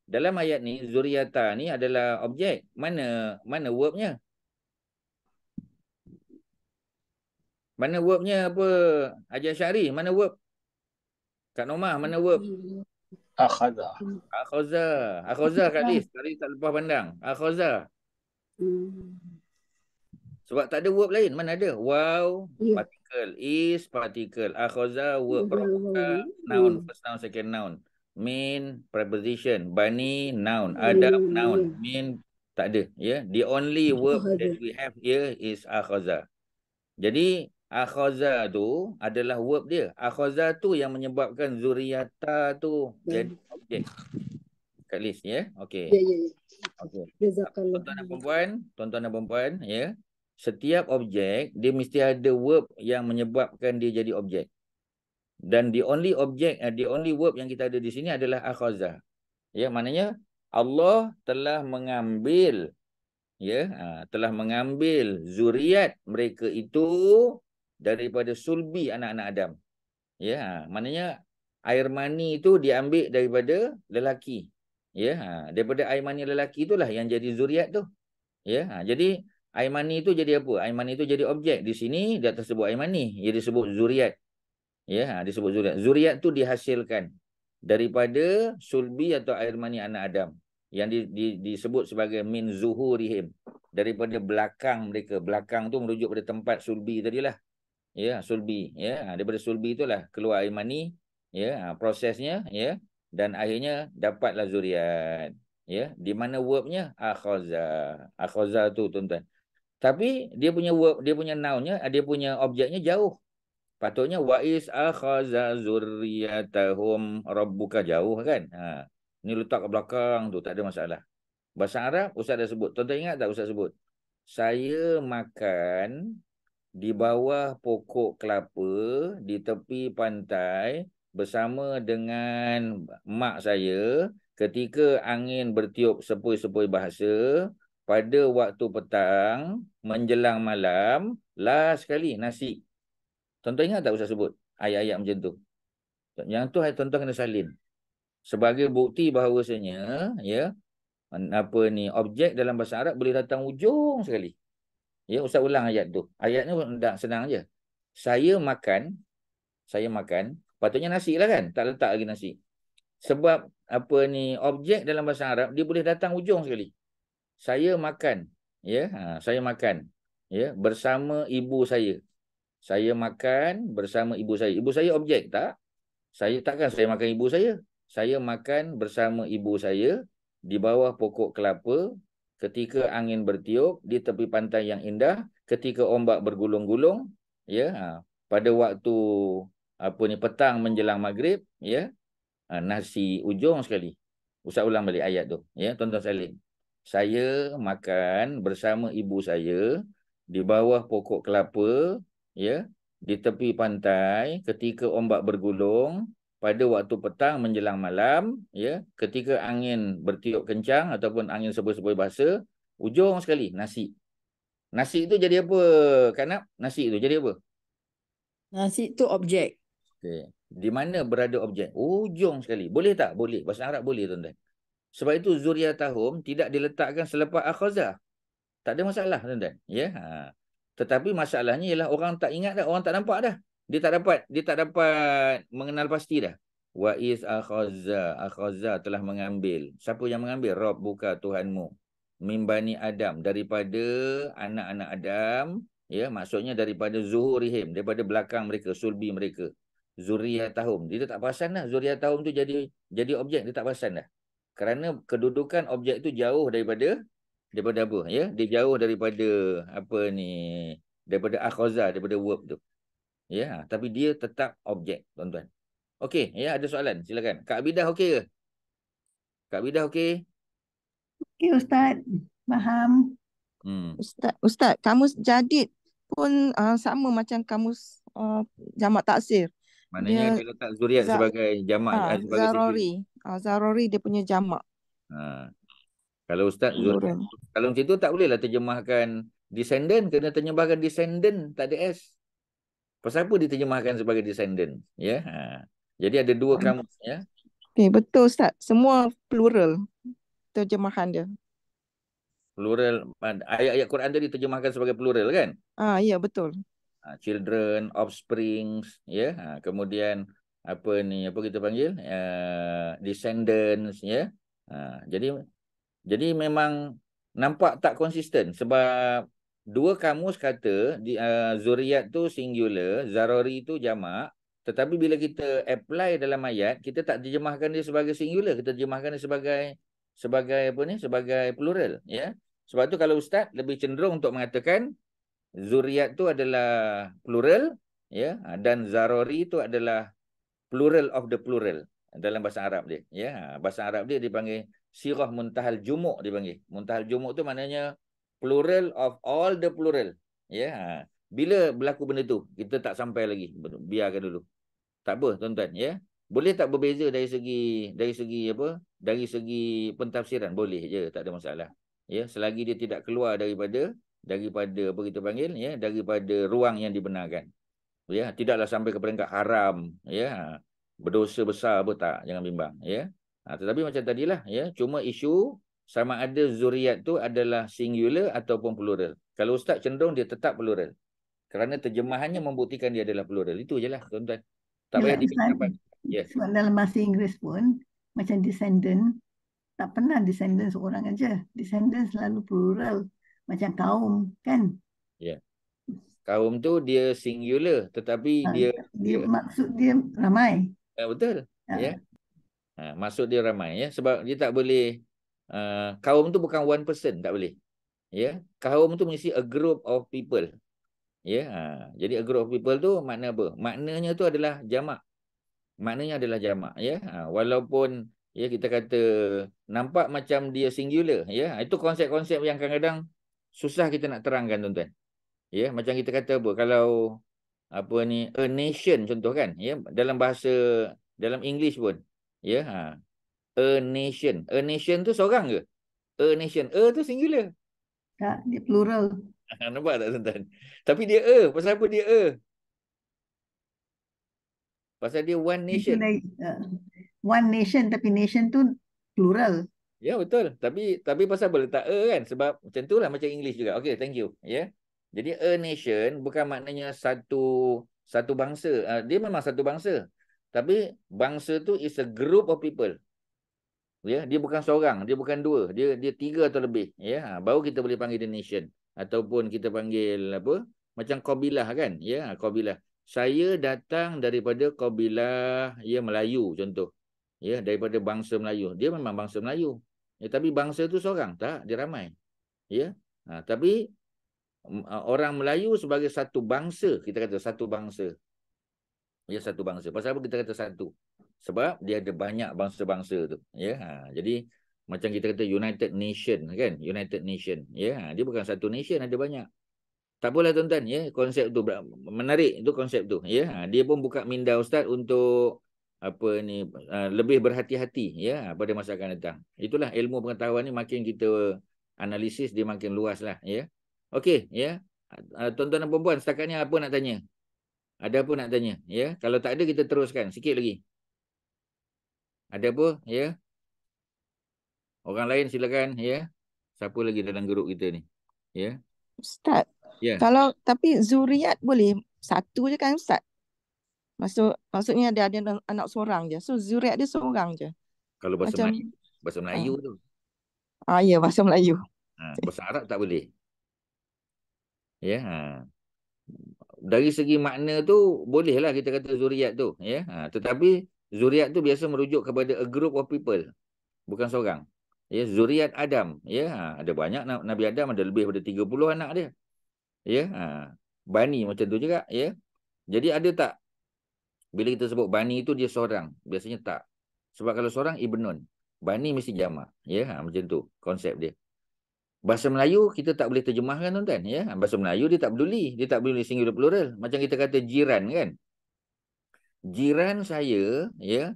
Dalam ayat ni, zuriata ni adalah objek. Mana verbnya? Mana verbnya apa? Haji Syari, mana verb? Kak Nomah, mana verb? Akhadha. Akhoza Kak Liz. Tadi tak lepas pandang. Akhoza. Sebab tak ada verb lain. Mana ada? Wow, particle. Is, particle. Akhoza, verb. Rabbuka, noun. First noun, second noun. Min, preposition. Bani, noun. Adam, noun. Min, tak ada. The only verb that we have here is akhoza. Jadi, akhoza tu adalah verb dia. Akhoza tu yang menyebabkan zuriyata tu jadi objek. Kat list okey. Okey. Tuan-tuan dan perempuan, setiap objek dia mesti ada verb yang menyebabkan dia jadi objek. Dan the only verb yang kita ada di sini adalah akhoza. Maknanya Allah telah mengambil zuriat mereka itu daripada sulbi anak-anak Adam. Maknanya air mani itu diambil daripada lelaki. Daripada air mani lelaki itulah yang jadi zuriat tu. Jadi air mani itu jadi apa? Air mani itu jadi objek. Di sini dia tersebut air mani, dia disebut zuriat. Disebut zuriat. Zuriat tu dihasilkan daripada sulbi atau air mani anak Adam yang disebut sebagai min zuhurihim, daripada belakang mereka. Belakang tu merujuk pada tempat sulbi tadilah. Sulbi. Daripada sulbi itulah keluar air mani, prosesnya, dan akhirnya dapatlah zuriat. Di mana verbnya? Akhoza tu tuan-tuan. Tapi dia punya verb, dia punya nounnya, dia punya objeknya jauh. Patutnya wa is akhaza zurriyatahum rabbuka, jauh kan? Ni letak ke belakang tu, tak ada masalah. Bahasa Arab Ustaz dah sebut. Tuan-tuan ingat tak Ustaz sebut? Saya makan di bawah pokok kelapa di tepi pantai bersama dengan mak saya ketika angin bertiup sepoi-sepoi bahasa pada waktu petang menjelang malam, last sekali nasi. Tuan-tuan ingat tak Ustaz sebut ayat-ayat macam tu? Yang tu tuan-tuan kena salin. sebagai bukti bahawasanya ya apa ni objek dalam bahasa Arab boleh datang ujung sekali. Ya, Ustaz ulang ayat tu. Ayatnya tak senang je. Saya makan, patutnya nasi lah kan? Tak letak lagi nasi. Sebab apa ni objek dalam bahasa Arab dia boleh datang ujung sekali. Saya makan, ya, saya makan, ya, bersama ibu saya. Saya makan bersama ibu saya. Ibu saya objek tak? Saya takkan saya makan ibu saya. Saya makan bersama ibu saya di bawah pokok kelapa ketika angin bertiup di tepi pantai yang indah, ketika ombak bergulung-gulung, ya, pada waktu apa ni petang menjelang maghrib, ya, nasi ujung sekali. Ustaz ulang balik ayat tu, ya, tuan-tuan sekalian. Saya makan bersama ibu saya di bawah pokok kelapa, ya, di tepi pantai ketika ombak bergulung, pada waktu petang menjelang malam, ya, ketika angin bertiup kencang ataupun angin sepoi-sepoi basah, ujung sekali nasi. Nasi itu jadi apa, Kanap? Nasi itu jadi apa? Nasi tu objek. Okay. Di mana berada objek? Ujung sekali. Boleh tak? Boleh. Bahasa Arab boleh, tuan-tuan. Sebab itu zuriyatahum tidak diletakkan selepas akhazah. Tak ada masalah, tuan-tuan. Ya. Tetapi masalahnya ialah orang tak ingat dah, orang tak nampak dah. Dia tak dapat mengenal pasti dah. Wa iz akhazah telah mengambil. Siapa yang mengambil? Rabb buka Tuhanmu. Min bani Adam, daripada anak-anak Adam, ya, maksudnya daripada zuhurihim, daripada belakang mereka, sulbi mereka. Zuriyatahum. Dia tak perasan dah zuriyatahum tu jadi objek, dia tak perasan dah. Kerana kedudukan objek tu jauh daripada apa, ya, dia jauh daripada apa ni, daripada akhaza, daripada verb tu, ya, tapi dia tetap objek, tuan-tuan. Okey, ya, ada soalan, silakan. Kak Abidah okey ke? Kak Abidah okey? Okey Ustaz, faham. Ustaz, kamus jadid pun sama macam kamus jamak taksir. Maknanya dia letak zuriat sebagai jamak, sebagai Zarori. Zarori dia punya jamak. Kalau Ustaz zuriat, kalau macam tu tak bolehlah terjemahkan descendant, kena terjemahkan descendant, tak ada S. Pasal apa diterjemahkan sebagai descendant, ya? Jadi ada dua kamus, ya. Okay, betul Ustaz. Semua plural terjemahan dia. Plural, ayat-ayat Quran tadi diterjemahkan sebagai plural kan? Ya, betul. Children, offsprings, ya. Kemudian apa ni, apa kita panggil? Descendants, ya. Jadi memang nampak tak konsisten sebab dua kamus kata zuriat tu singular, zarori tu jamak, tetapi bila kita apply dalam ayat, kita tak terjemahkan dia sebagai singular, kita terjemahkan dia sebagai apa ni? Sebagai plural, ya. Sebab tu kalau Ustaz lebih cenderung untuk mengatakan zuriat tu adalah plural, ya, dan zarori tu adalah plural of the plural dalam bahasa Arab dia, ya. Bahasa Arab dia dipanggil sirah muntahal jumuk, dipanggil. Muntahal jumuk tu maknanya plural of all the plural, ya. Bila berlaku benda tu, kita tak sampai lagi, biarkan dulu. Tak apa, tuan-tuan, ya. Boleh tak berbeza dari segi apa? Dari segi pentafsiran, boleh je, tak ada masalah. Ya, selagi dia tidak keluar daripada apa kita panggil, ya, daripada ruang yang dibenarkan. Ya, tidaklah sampai ke peringkat haram, ya. Berdosa besar apa tak, jangan bimbang, ya. Tetapi macam tadilah, ya, cuma isu sama ada zuriat tu adalah singular ataupun plural. Kalau Ustaz cenderung dia tetap plural. Kerana terjemahannya membuktikan dia adalah plural. Itu je lah, tuan-tuan. Tak payah dipikirkan. Yes. Sebab dalam bahasa Inggeris pun, macam descendant, tak pernah descendant seorang aja. Descendant selalu plural. Macam kaum, kan? Ya. Kaum tu dia singular, tetapi dia maksud dia ramai. Betul. Ya. Maksud dia ramai, ya. Sebab dia tak boleh kaum tu bukan one person, tak boleh. Ya. Kaum tu mesti a group of people. Ya. Jadi a group of people tu makna apa? Maknanya tu adalah jamak. Maknanya adalah jamak, ya. Walaupun ya kita kata nampak macam dia singular, ya. Itu konsep-konsep yang kadang-kadang susah kita nak terangkan, tuan-tuan. Ya, macam kita kata apa, kalau apa ni, a nation contoh kan, ya, dalam bahasa, dalam English pun, ya, a nation tu seorang ke? A nation, tu singular. Tak, dia plural. Nampak tak, tuan-tuan? Tapi dia pasal apa dia pasal dia one nation. one nation tapi nation tu plural. Ya, betul. Tapi pasal boleh tak kan? Sebab macam tu lah, macam English juga. Okay, thank you. Ya. Jadi a nation bukan maknanya satu bangsa. Dia memang satu bangsa. Tapi bangsa tu is a group of people. Ya, dia bukan seorang, dia bukan dua, dia tiga atau lebih. Ya, baru kita boleh panggil dia nation. Ataupun kita panggil apa? Macam kabilah kan? Ya, kabilah. Saya datang daripada kabilah Melayu contoh. Ya, daripada bangsa Melayu. Dia memang bangsa Melayu. Ya, tapi bangsa tu seorang tak, dia ramai. Ya. Tapi orang Melayu sebagai satu bangsa, kita kata satu bangsa. Ya, satu bangsa. Pasal apa kita kata satu? Sebab dia ada banyak bangsa-bangsa tu. Ya. Jadi macam kita kata United Nation kan? United Nation. Ya. Dia bukan satu nation, ada banyak. Tak apalah tuan-tuan, ya, konsep tu menarik tu konsep tu, ya. Dia pun buka minda ustaz untuk apa ni lebih berhati-hati, ya, pada masa akan datang. Itulah ilmu pengetahuan ni, makin kita analisis dia makin luas lah, ya. Okey, ya. Tuan-tuan dan puan-puan, setakat ni apa nak tanya? Ada apa nak tanya, ya? Kalau tak ada kita teruskan sikit lagi. Ada apa, ya? Orang lain silakan, ya. Siapa lagi dalam grup kita ni? Ya. Ustaz, Ya. kalau tapi zuriat boleh satu je kan Ustaz? Maksudnya dia ada anak seorang je. So zuriat dia seorang je. Kalau bahasa Macam Melayu, bahasa Melayu tu. ya, bahasa Melayu. Bahasa Arab tak boleh. Ya. Dari segi makna tu bolehlah kita kata zuriat tu, ya. Tetapi zuriat tu biasa merujuk kepada a group of people, bukan seorang. Ya, zuriat Adam, ya. Ada banyak Nabi Adam, ada lebih daripada 30 anak dia. Ya. Bani macam tu juga, ya. Jadi ada tak bila kita sebut bani tu dia seorang? Biasanya tak. Sebab kalau seorang ibnun, bani mesti jamak, ya. Macam tu konsep dia. Bahasa Melayu kita tak boleh terjemahkan tuan-tuan, ya. Bahasa Melayu dia tak peduli singular plural. Macam kita kata jiran kan. Jiran saya, ya.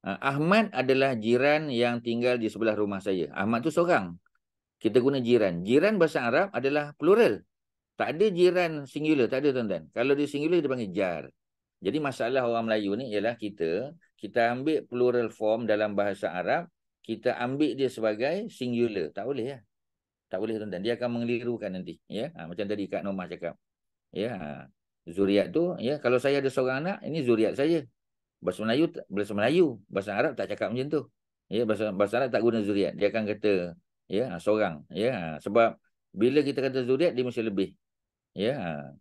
Ahmad adalah jiran yang tinggal di sebelah rumah saya. Ahmad tu seorang. Kita guna jiran. Jiran bahasa Arab adalah plural. Tak ada jiran singular, tak ada tuan-tuan. Kalau dia singular dia panggil jar. Jadi masalah orang Melayu ni ialah kita ambil plural form dalam bahasa Arab, kita ambil dia sebagai singular. Tak boleh ya. Tak boleh tuan-tuan. Dia akan mengelirukan nanti, ya. Macam tadi Kak Normah cakap. Ya. Zuriat tu, ya, kalau saya ada seorang anak, ini zuriat saya. Bahasa Melayu, bahasa Arab tak cakap macam tu. Ya, bahasa Arab tak guna zuriat. Dia akan kata, ya, seorang, ya. Sebab bila kita kata zuriat dia mesti lebih. Ya.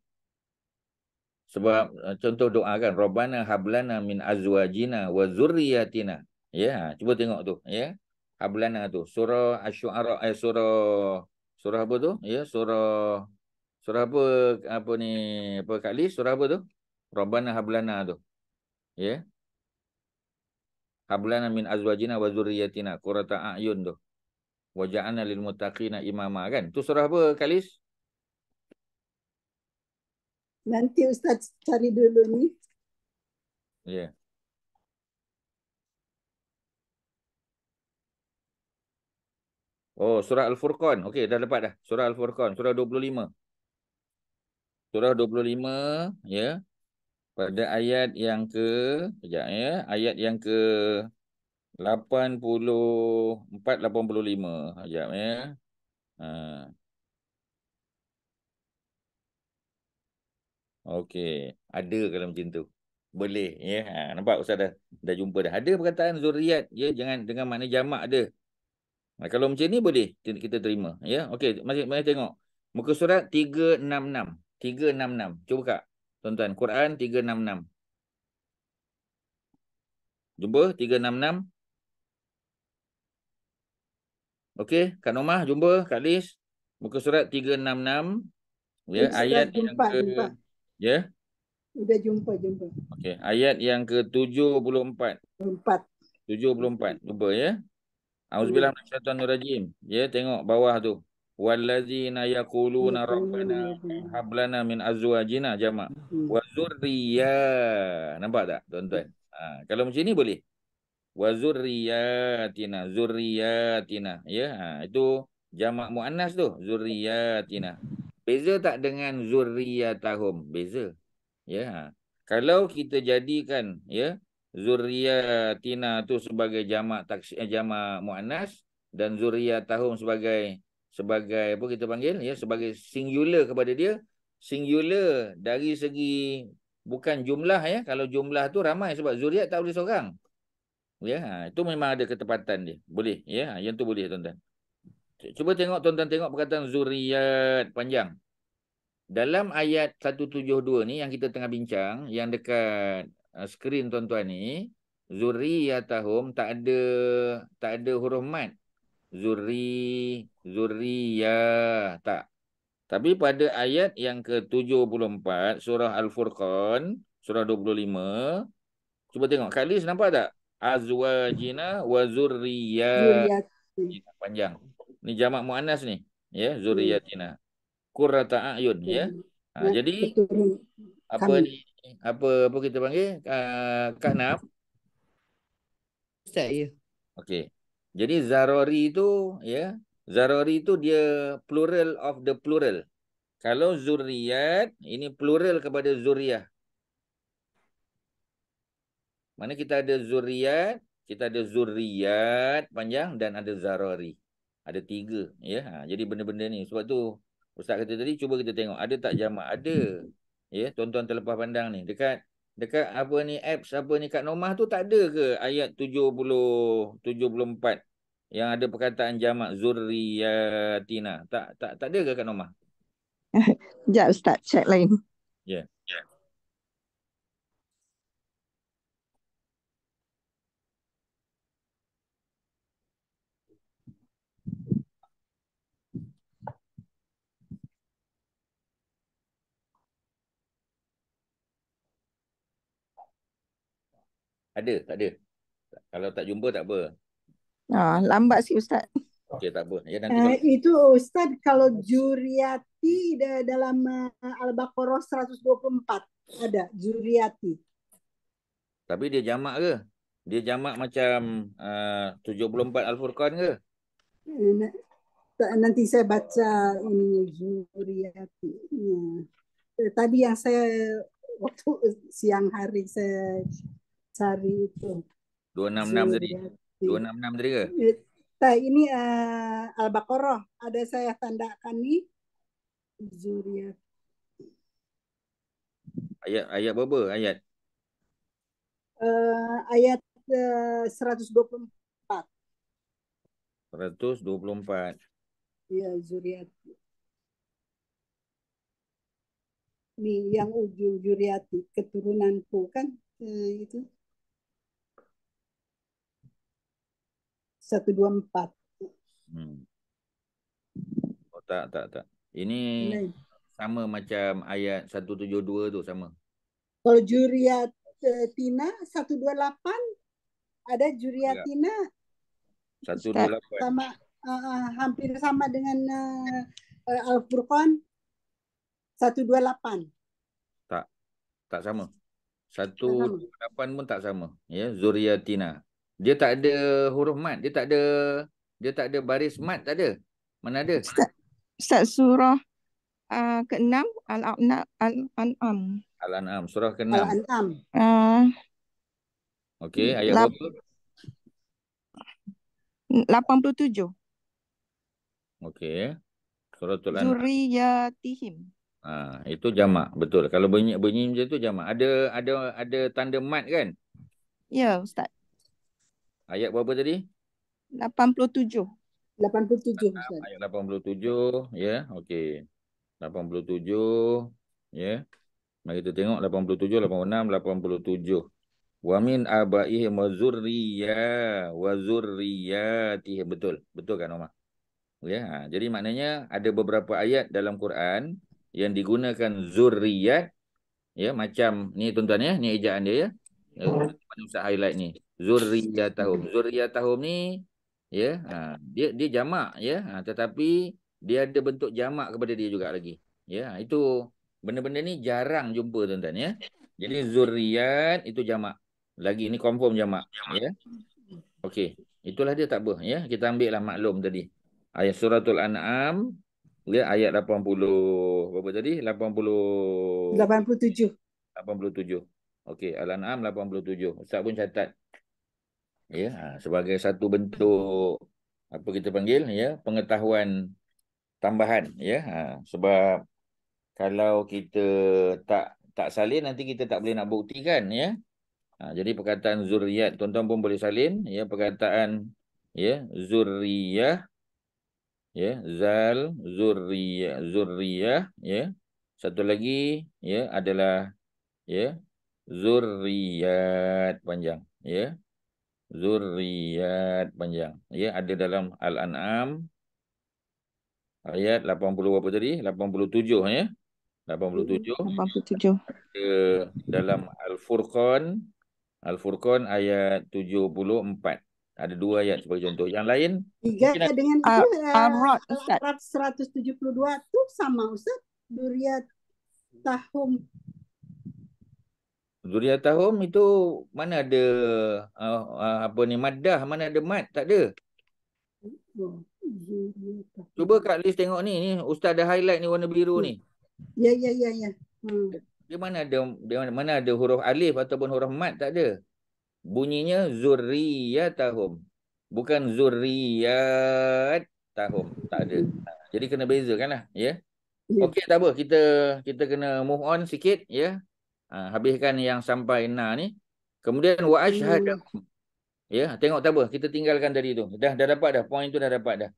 Sebab contoh doa kan, Rabbana hablana min azwajina wa zurriyatina. Ya, cuba tengok tu, ya. Hablana tu, surah Asy-Syu'ara, surah apa tu? Ya, surah apa ni, apa Kak Lis, surah apa tu? Rabbana hablana tu. Ya. Hablana min azwajina wa zurriyatina qurrata a'yun tu. Wa ja'alna lil muttaqina imama kan. Tu surah apa Kak Lis? Nanti Ustaz cari dulu ni. Ya. Oh, surah Al-Furqan. Okey, dah dapat dah. Surah Al-Furqan, surah 25. Surah 25, ya. Pada ayat yang ke, sekejap ya, ayat yang ke 84 85. Sekejap ya. Okey, ada kalau macam tu. Boleh ya. Nampak Ustaz dah jumpa dah. Ada perkataan zuriat ya, jangan dengan makna jamak ada. Kalau macam ni boleh kita terima ya. Okey, mari tengok. Muka surat 366. 366. Cuba Kak. Tuan-tuan, Quran 366. Jumpa 366. Okey, Kak Normah jumpa, Kak Lis. Muka surat 366. Ya, Ustaz, ayat yang jumpa. Ya. Udah jumpa. Okey, ayat yang ke 74. 4. Jumpa ya. Auzubillahi minasyaitonir rajim. Ya, tengok bawah tu. Wallazina yaquluna rabbana hablana min azwajina jamak. Wa zurriyyah. Nampak tak, tuan-tuan? Kalau macam ni boleh. Wa zurriyatina, zurriyatina. Ya, itu jamak muannas tu, zurriyatina. Beza tak dengan zurriyatahum? Beza. Ya. Kalau kita jadikan ya zuriyatina tu sebagai jamak jamak muannas dan zuriyatahum sebagai apa kita panggil ya, sebagai singular kepada dia. Singular dari segi bukan jumlah ya. Kalau jumlah tu ramai sebab zuriat tak boleh seorang. Ya, itu memang ada ketepatan dia. Boleh ya, yang tu boleh tuan-tuan. Cuba tengok tuan-tuan, tengok perkataan zuriat panjang. Dalam ayat 172 ni yang kita tengah bincang, yang dekat skrin tuan-tuan ni, zuriyatahum tak ada huruf mat. Zuriyah tak. Tapi pada ayat yang ke-74 surah Al-Furqan, surah 25, cuba tengok kat list nampak tak? Azwajina wa zurriyat. Zuriati. Panjang. Ni jamak muannas ni, ya, Hmm. zuriyatina. Qurrata a'yun ya. Nah, Jadi keturunan apa kami. ni? Apa kita panggil? Kak Nam. Ustaz, ya. Okey. Jadi zarori itu ya, zarori itu dia plural of the plural. Kalau zuriyat ini plural kepada zuriyah. Mana kita ada zuriyat, kita ada zuriyat panjang dan ada zarori. Ada 3 ya. Jadi benda-benda ni sebab tu Ustaz kata tadi cuba kita tengok ada tak jamak, ada. Ya, tuan-tuan terlepas pandang ni dekat apa ni apps apa ni kat Nomah tu tak ada ke ayat 74 yang ada perkataan jamak zurriyatina. Tak ada ke kat Nomah? Sekejap Ustaz, check lain. Ya. Ada, tak ada. Kalau tak jumpa tak apa. Lambat sih Ustaz. Okey, tak apa. Ya nanti kalau Itu Ustaz kalau Juriati dalam Al-Baqarah 124 ada Juriati. tapi dia jamak ke? Dia jamak macam 74 Al-Furqan ke? Nanti saya baca ini Juriati. Ya. Tadi yang saya waktu siang hari saya cari itu 266 tadi. Juriati. 266 tadi ke? Ini Al-Baqarah ada saya tandakan nih Zuriat. Ayat berapa? Ayat Ayat 124. 124. Ya, Zuriat. Nih yang ujung Juriati, keturunanku kan itu 124. Oh, tak. Ini Nah, sama macam ayat 172 tu sama. kalau Juriatina 128 ada Juriatina 128. sama hampir sama dengan Al-Furqan 128. Tak sama. 128 pun tak sama. Ya, Zuriyatina. Dia tak ada huruf mat, dia tak ada baris mat, tak ada. Mana ada? Ustaz surah ke-6 Al-An'am. Al-An'am, surah ke-6. Al-An'am. Okey, ayat berapa? 87. Okey. Suratul An'am. Zuriyatihim. Itu jamak, betul. Kalau bunyi macam tu jamak. Ada tanda mat kan? Ya Ustaz. Ayat berapa tadi? 87 87. Ustaz. Ayat 87, ya. Okey. 87, ya. Mari kita tengok 87, 86, 87. Wa min abaihim wa zurriyatihim. Betul kan Omar? Ya. Jadi maknanya ada beberapa ayat dalam Quran yang digunakan zurriyat, ya, macam ni tuan-tuan ya, ni ejaan dia ya. Mana Ustaz highlight ni. Zurriyatahum ni ya, dia jamak ya, tetapi dia ada bentuk jamak kepada dia juga lagi. Ya, itu benda-benda ni jarang jumpa tuan-tuan ya. Jadi zurriyat itu jamak. Lagi ni confirm jamak ya. Okey, itulah dia tak apa ya. Kita ambil lah maklum tadi. Ayat suratul An'am ya, ayat 80 berapa tadi? 87. 87. Okey, Al-An'am 87. Ustaz pun catat. Ya, sebagai satu bentuk apa kita panggil ya, pengetahuan tambahan ya. Sebab kalau kita tak salin nanti kita tak boleh nak buktikan ya. Jadi perkataan zurriyat tuan-tuan pun boleh salin ya, perkataan ya zurriyah ya, zurriyah ya. Satu lagi ya adalah ya zurriyat panjang ya. Zurriyat panjang ya, ada dalam Al-An'am ayat 80 berapa tadi? 87 ya. 87 87. dalam Al-Furqan ayat 74. Ada 2 ayat sebagai contoh. Yang lain Tiga mungkin ada dengan itu Ar-Ra'd, Ustaz. Al-Araf 172 tu sama Ustaz. Duriyat tahum. Zuriyatahum itu mana ada apa ni maddah, mana ada mad, tak ada. Oh, Zuriyatahum. Cuba Kak Liz tengok ni Ustaz ada highlight ni warna biru ni. Ya. Dia mana ada huruf alif ataupun huruf mad, tak ada. Bunyinya zurriyatahum. Bukan zurriyatahum, tak ada. Jadi kena bezakanlah ya. Ya. Okey, tak apa, kita kena move on sikit ya. Habiskan yang sampai na ni. Kemudian wa asyhadahum. Ya, tengok tak apa, kita tinggalkan tadi tu. Dah dapat dah, poin tu dah dapat dah.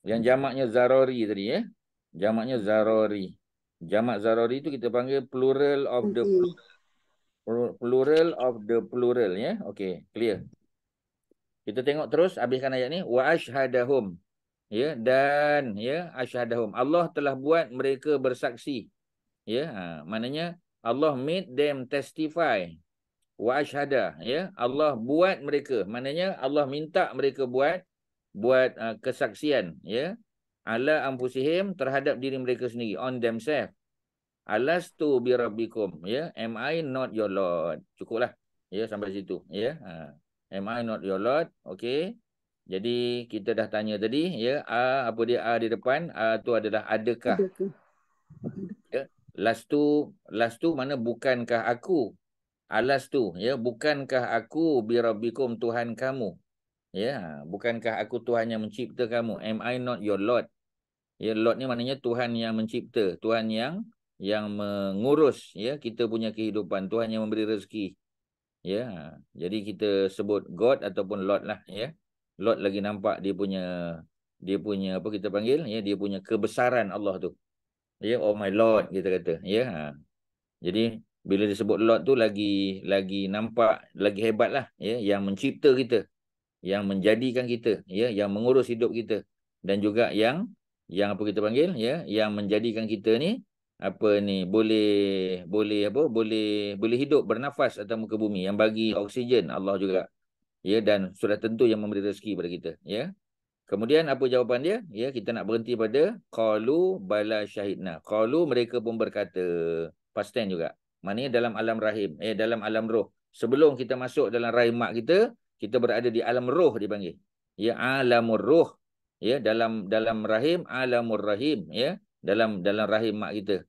Yang jamaknya zarori tadi ya. Jamaknya zarori. Jamak zarori tu kita panggil plural of the plural ya. Okey, clear. Kita tengok terus habiskan ayat ni wa asyhadahum. Ya, dan ya asyhadahum. Allah telah buat mereka bersaksi. Ya, maknanya Allah made them testify. Wa asyhada ya, Allah buat mereka, maknanya Allah minta mereka buat kesaksian ya, ala anfusihim, terhadap diri mereka sendiri, on themselves. Alastu bi rabbikum ya, am I not your Lord. Cukuplah ya sampai situ ya. Am I not your Lord. Okey, jadi kita dah tanya tadi ya, apa dia di depan, tu adalah adakah ya. Lastu mana bukankah aku. Alastu ya, bukankah aku birabbikum, Tuhan kamu ya, bukankah aku Tuhan yang mencipta kamu. Am I not your Lord ya. Lord ni maknanya Tuhan yang mencipta, Tuhan yang mengurus ya kita punya kehidupan, Tuhan yang memberi rezeki ya. Jadi kita sebut God ataupun Lord lah ya. Lord lagi nampak dia punya apa kita panggil ya, dia punya kebesaran Allah tu ya. Oh my Lord kita kata ya. Jadi bila disebut Lord tu lagi nampak, lagi hebat lah ya, yang mencipta kita, yang menjadikan kita ya, yang mengurus hidup kita, dan juga yang apa kita panggil ya, yang menjadikan kita ni apa ni boleh hidup, bernafas atas muka bumi, yang bagi oksigen Allah juga ya, dan sudah tentu yang memberi rezeki pada kita ya. Kemudian apa jawapan dia ya, kita nak berhenti pada qalu bala syahidna. Qalu, mereka pun berkata, past tense juga. Maknanya dalam alam rahim, dalam alam roh. Sebelum kita masuk dalam rahim mak kita berada di alam roh dipanggil. Ya, alamur roh. Ya, dalam rahim, alamur rahim. Ya, dalam rahim mak kita.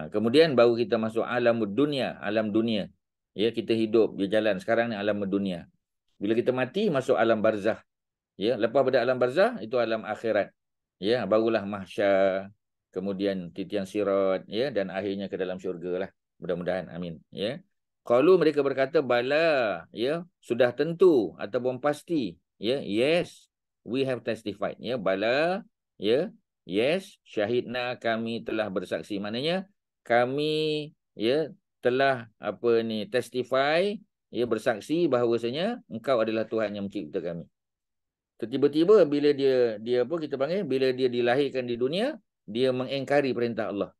Kemudian baru kita masuk alamud dunia, alam dunia. Ya, kita hidup, dia jalan. Sekarang ni alam dunia. Bila kita mati, masuk alam barzah. Ya, lepas pada alam barzah, itu alam akhirat. Ya, barulah mahsyar, kemudian titian sirat, ya, dan akhirnya ke dalam syurga lah. Mudah-mudahan, amin. Ya. Qalu, mereka berkata, bala, ya, sudah tentu ataupun pasti. Ya, yes, we have testified. Ya, bala, ya, yes, syahidna, kami telah bersaksi. Maknanya kami ya telah testify, ya, bersaksi bahawasanya engkau adalah Tuhan yang mencipta kami. Tiba-tiba bila dia apa kita panggil, bila dia dilahirkan di dunia, dia mengingkari perintah Allah.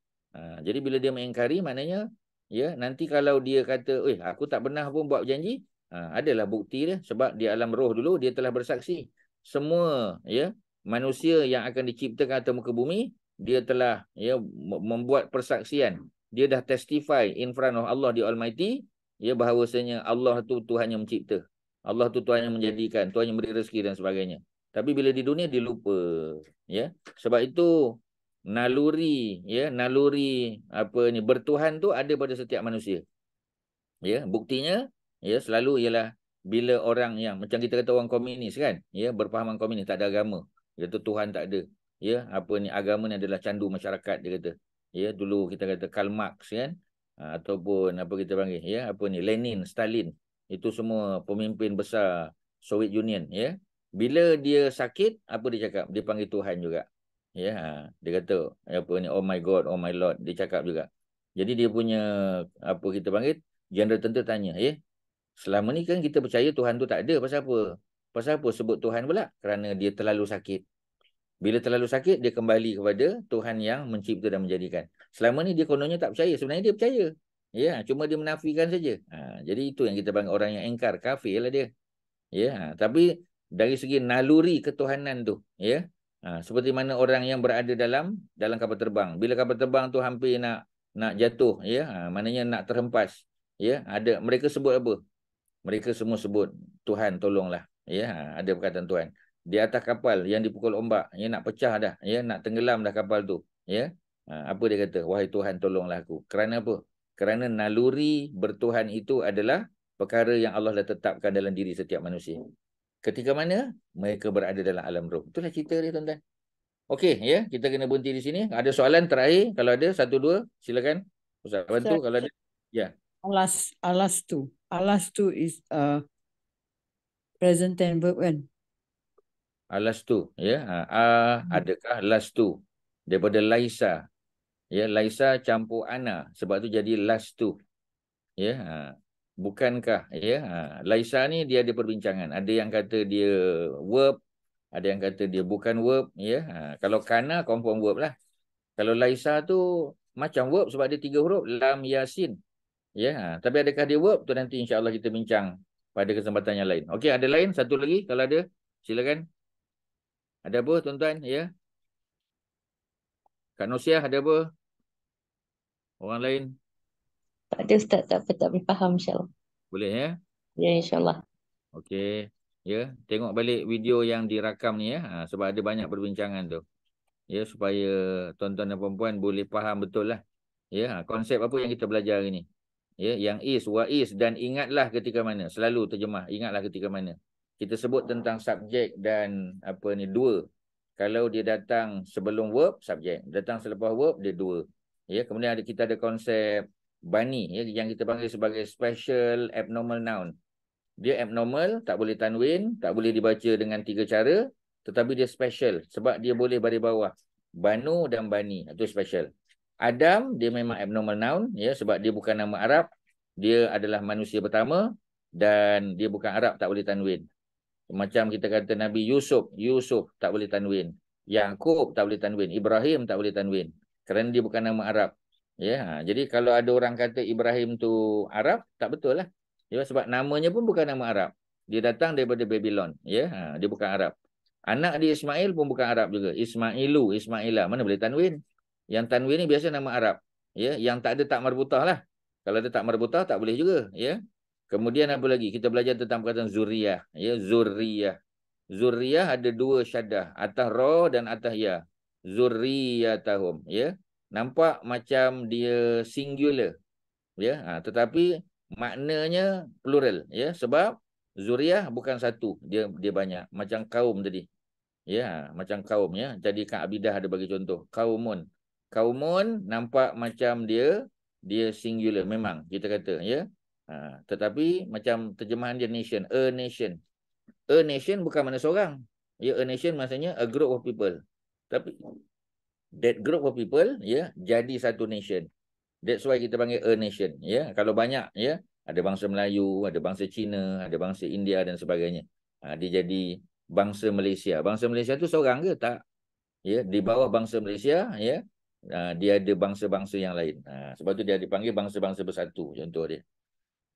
Jadi bila dia mengingkari, maknanya ya nanti kalau dia kata, aku tak pernah pun buat janji, adalah bukti dia, sebab di alam roh dulu dia telah bersaksi. Semua ya manusia yang akan diciptakan atas muka bumi, dia telah ya membuat persaksian. Dia dah testify in front of Allah di Almighty ya, bahawasanya Allah tu Tuhan yang mencipta. Allah tu Tuhan yang menjadikan, Tuhan yang beri rezeki dan sebagainya. Tapi bila di dunia dia lupa, ya. Sebab itu naluri bertuhan tu ada pada setiap manusia. Ya, buktinya ya selalu ialah bila orang yang macam kita kata orang komunis kan, ya, berpahaman komunis, tak ada agama. Dia kata Tuhan tak ada. Ya, apa ni, agama ni adalah candu masyarakat, dia kata. Ya, dulu kita kata Karl Marx kan, ataupun apa kita panggil, ya, apa ni, Lenin, Stalin. Itu semua pemimpin besar Soviet Union, ya. Bila dia sakit, apa dia cakap? Dia panggil Tuhan juga. Ya, dia kata apa ni, oh my God, oh my Lord, dia cakap juga. Jadi dia punya apa kita panggil, General tentera tanya, selama ni kan kita percaya Tuhan tu tak ada, pasal apa? Pasal apa sebut Tuhan pula? Kerana dia terlalu sakit. Bila terlalu sakit, dia kembali kepada Tuhan yang mencipta dan menjadikan. Selama ni dia kononnya tak percaya, sebenarnya dia percaya. Ya, cuma dia menafikan saja. Jadi itu yang kita panggil orang yang engkar, kafir lah dia. Ya, tapi dari segi naluri ketuhanan tu, ya. Seperti mana orang yang berada dalam kapal terbang. Bila kapal terbang tu hampir nak jatuh, ya, maknanya nak terhempas. Ya, mereka sebut apa? Mereka semua sebut Tuhan tolonglah. Ya, ada perkataan Tuhan. Di atas kapal yang dipukul ombak, ya, nak pecah dah, ya, nak tenggelam dah kapal tu. Ya. Apa dia kata? Wahai Tuhan tolonglah aku. Kerana apa? Kerana naluri bertuhan itu adalah perkara yang Allah dah tetapkan dalam diri setiap manusia. Ketika mana mereka berada dalam alam roh. Itulah cerita dia, tuan-tuan. Okey, ya, kita kena berhenti di sini. Ada soalan terakhir? Kalau ada, 1, 2, silakan. Ustaz bantu kalau ada. Ya. Alastu is present tense verb kan? Alastu, ya. Adakah lastu? Daripada laisa. Ya, laisa campur ana. Sebab tu jadi lastu. Ya, bukankah, ya. Laisa ni dia ada perbincangan. Ada yang kata dia verb, ada yang kata dia bukan verb, ya. Kalau kana confirm verb lah. Kalau laisa tu macam verb sebab dia 3 huruf, lam yasin. Ya, tapi adakah dia verb tu nanti insya-Allah kita bincang pada kesempatan yang lain. Okey, ada lain? Satu lagi kalau ada, silakan. Ada apa tuan-tuan, ya? Kak Nosiah ada apa? Orang lain? Tak ada Ustaz, tak apa, tak boleh faham insyaAllah. Boleh, ya? Ya, insyaAllah. Okey. Ya, tengok balik video yang dirakam ni, ya. Sebab ada banyak perbincangan tu. Ya, supaya tuan-tuan dan puan-puan boleh faham betul lah. Ya, konsep apa yang kita belajar hari ni. Ya, yang is, wa is dan ingatlah ketika mana. Selalu terjemah, ingatlah ketika mana. Kita sebut tentang subjek dan apa ni, dua. Kalau dia datang sebelum verb, subjek. Datang selepas verb, dia dua. Ya, kemudian kita ada konsep bani, ya, yang kita panggil sebagai special abnormal noun. Dia abnormal, tak boleh tanwin, tak boleh dibaca dengan 3 cara, tetapi dia special sebab dia boleh baris bawah. Banu dan bani, itu special. Adam, dia memang abnormal noun, ya, sebab dia bukan nama Arab, dia adalah manusia pertama dan dia bukan Arab, tak boleh tanwin. Macam kita kata Nabi Yusuf tak boleh tanwin. Yaqub tak boleh tanwin. Ibrahim tak boleh tanwin. Kerana dia bukan nama Arab. Ya, jadi kalau ada orang kata Ibrahim tu Arab, tak betul lah. Ya, sebab namanya pun bukan nama Arab. Dia datang daripada Babylon. Ya, dia bukan Arab. Anak dia Ismail pun bukan Arab juga. Ismailu, Ismailah. Mana boleh tanwin? Yang tanwin ni biasa nama Arab. Ya, yang tak ada tak marbutah lah. Kalau ada tak marbutah tak boleh juga. Ya. Kemudian apa lagi? Kita belajar tentang perkataan zuriyah. Ya, zuriyah. Zuriyah ada 2 syaddah. Atas ra dan atas ya. Zuriyatahum. Ya. Nampak macam dia singular. Ya. Tetapi maknanya plural. Ya. Sebab zuriyah bukan satu. Dia banyak. Macam kaum tadi. Ya. Macam kaum. Ya. Jadi Kak Abidah ada bagi contoh. Kaumun. Kaumun nampak macam dia singular. Memang kita kata. Ya. Tetapi macam terjemahan dia nation, a nation. A nation bukan mana seorang. Ya, a nation maksudnya a group of people. Tapi that group of people, ya, jadi satu nation. That's why kita panggil a nation. Ya, kalau banyak, ya, ada bangsa Melayu, ada bangsa Cina, ada bangsa India dan sebagainya. Dia jadi bangsa Malaysia. Bangsa Malaysia tu seorang ke? Tak. Ya, di bawah bangsa Malaysia, ya, dia ada bangsa-bangsa yang lain. Sebab tu dia dipanggil bangsa-bangsa bersatu. Contoh dia.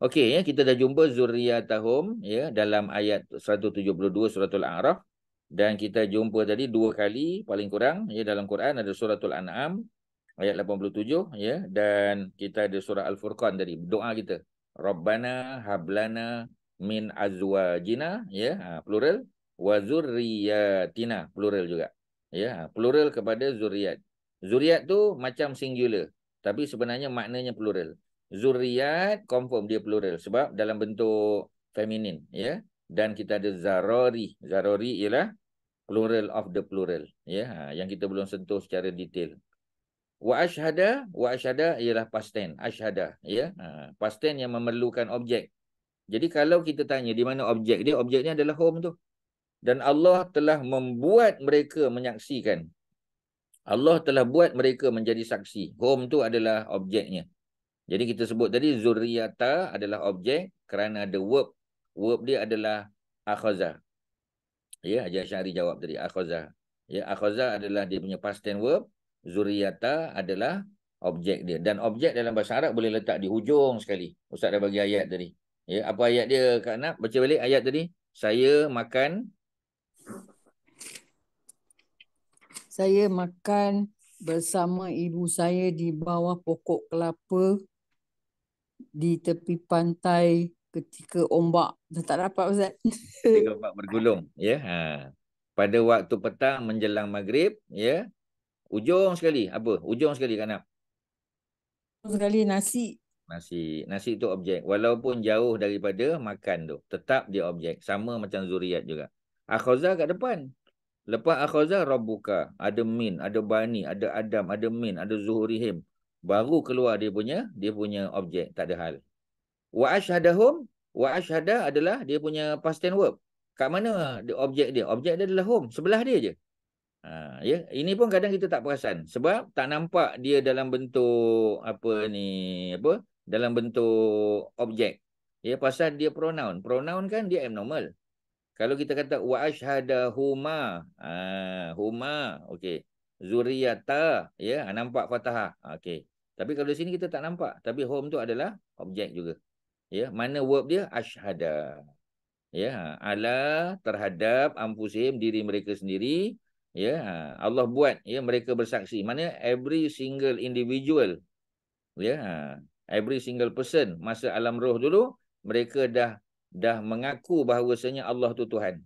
Okey, ya, kita dah jumpa zuriyatahum, ya, dalam ayat 172 suratul A'raf, dan kita jumpa tadi 2 kali paling kurang, ya, dalam Quran ada suratul An'am ayat 87, ya, dan kita ada surah Al-Furqan tadi, doa kita. Rabbana hablana min azwajina, ya, plural, wa zurriyatina, plural juga. Ya, plural kepada zuriat. Zuriat tu macam singular, tapi sebenarnya maknanya plural. Zuriat confirm dia plural sebab dalam bentuk feminin, ya. Dan kita ada zarori. Zarori ialah plural of the plural, ya. Yang kita belum sentuh secara detail. Wa ashhada ialah past tense, ashhada, ya. Past tense yang memerlukan objek. Jadi kalau kita tanya di mana objek dia, objeknya adalah home tu. Dan Allah telah membuat mereka menyaksikan. Allah telah buat mereka menjadi saksi. Home tu adalah objeknya. Jadi kita sebut tadi zurriyata adalah objek kerana ada verb. Verb dia adalah akhaza. Ya, Haji Asy'ari jawab tadi akhaza. Ya, akhaza adalah dia punya past tense verb. Zurriyata adalah objek dia. Dan objek dalam bahasa Arab boleh letak di hujung sekali. Ustaz dah bagi ayat tadi. Ya, apa ayat dia Kak Nak? Baca balik ayat tadi. Saya makan bersama ibu saya di bawah pokok kelapa di tepi pantai ketika ombak. Dah tak dapat Ustaz. ketika ombak bergulung, ya. Pada waktu petang menjelang maghrib, ya. Ujung sekali apa? Ujung sekali Kak Nak. Sekali nasi. Nasi itu objek. Walaupun jauh daripada makan tu, tetap dia objek. Sama macam zuriat juga. Akhaza kat depan. Lepas akhaza rabbuka, ada min, ada bani, ada adam, ada min, ada zuhurihim. Baru keluar dia punya objek, tak ada hal. Wa ashhadahum, wa ashhada adalah dia punya past tense verb. Kat mana dia objek dia? Objek dia adalah home, sebelah dia je. Ya, ini pun kadang kita tak perasan sebab tak nampak dia dalam bentuk dalam bentuk objek. Ya, pasal dia pronoun. Pronoun kan dia abnormal. Kalau kita kata wa ashhadahuma, huma, okey. Zuriyata, ya, nampak fathah. Okey. Tapi kalau di sini kita tak nampak, tapi home tu adalah objek juga. Ya, mana verb dia? Ashhada. Ya, ala terhadap anfusihim, diri mereka sendiri. Ya, Allah buat, ya, mereka bersaksi. Mana every single individual, ya, every single person masa alam roh dulu mereka dah mengaku bahawasanya Allah tu Tuhan.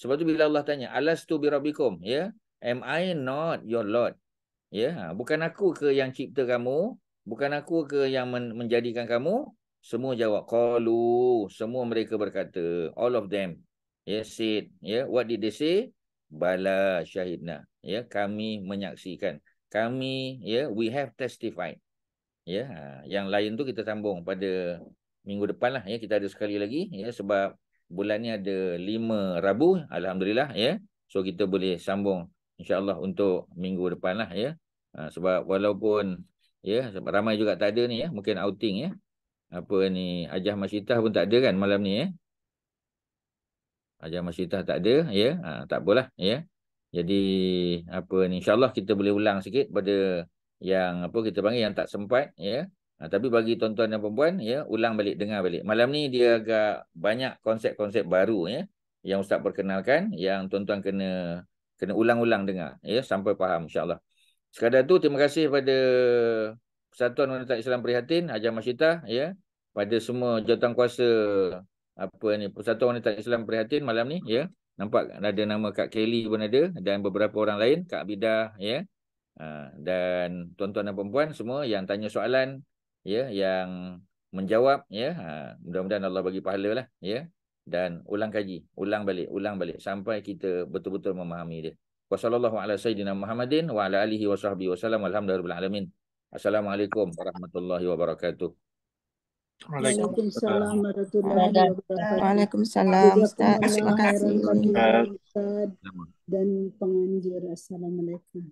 Sebab tu bila Allah tanya, alastu birabbikum, ya, am I not your Lord? Ya, bukan aku ke yang cipta kamu, bukan aku ke yang menjadikan kamu? Semua jawab qalu, semua mereka berkata, all of them, ya, said, ya, what did they say? Bala syahidna, ya, kami menyaksikan, kami, ya, we have testified. Ya, yang lain tu kita sambung pada minggu depan lah, ya. Kita ada sekali lagi, ya, sebab bulan ni ada 5 Rabu, alhamdulillah, ya. So kita boleh sambung insya-Allah untuk minggu depan lah, ya. Sebab walaupun, ya, sebab ramai juga tak ada ni, ya, mungkin outing, ya. Apa ni, Hajah Masyitah pun tak ada kan malam ni, ya. Hajah Masyitah tak ada, ya. Tak apalah, ya. Jadi apa ni, insya-Allah kita boleh ulang sikit pada yang kita panggil yang tak sempat, ya. Tapi bagi tuan-tuan dan puan-puan, ya, ulang balik, dengar balik. Malam ni dia agak banyak konsep-konsep baru, ya, yang Ustaz perkenalkan, yang tuan-tuan kena ulang-ulang dengar, ya, sampai faham insya-Allah. Sekadar tu terima kasih pada Persatuan Wanita Islam Prihatin Hajah Masyitah, ya, pada semua jawatankuasa Persatuan Wanita Islam Prihatin malam ni, ya. Nampak ada nama Kak Kelly pun ada dan beberapa orang lain, Kak Bidah, ya. Dan tuan-tuan dan perempuan semua yang tanya soalan, ya, yang menjawab, ya. Mudah-mudahan Allah bagi pahala lah, ya. Dan ulang kaji, ulang balik sampai kita betul-betul memahami dia. Wassallallahu ala sayyidina Muhammadin wa ala alihi wa sahbihi wasallam. Alhamdulillahirabbil alamin. Assalamualaikum warahmatullahi wabarakatuh. Waalaikumsalam warahmatullahi wabarakatuh. Waalaikumsalam Ustaz. Terima Jazakumullah khairan kasih. fadillah Ustaz dan penganjur. Assalamualaikum.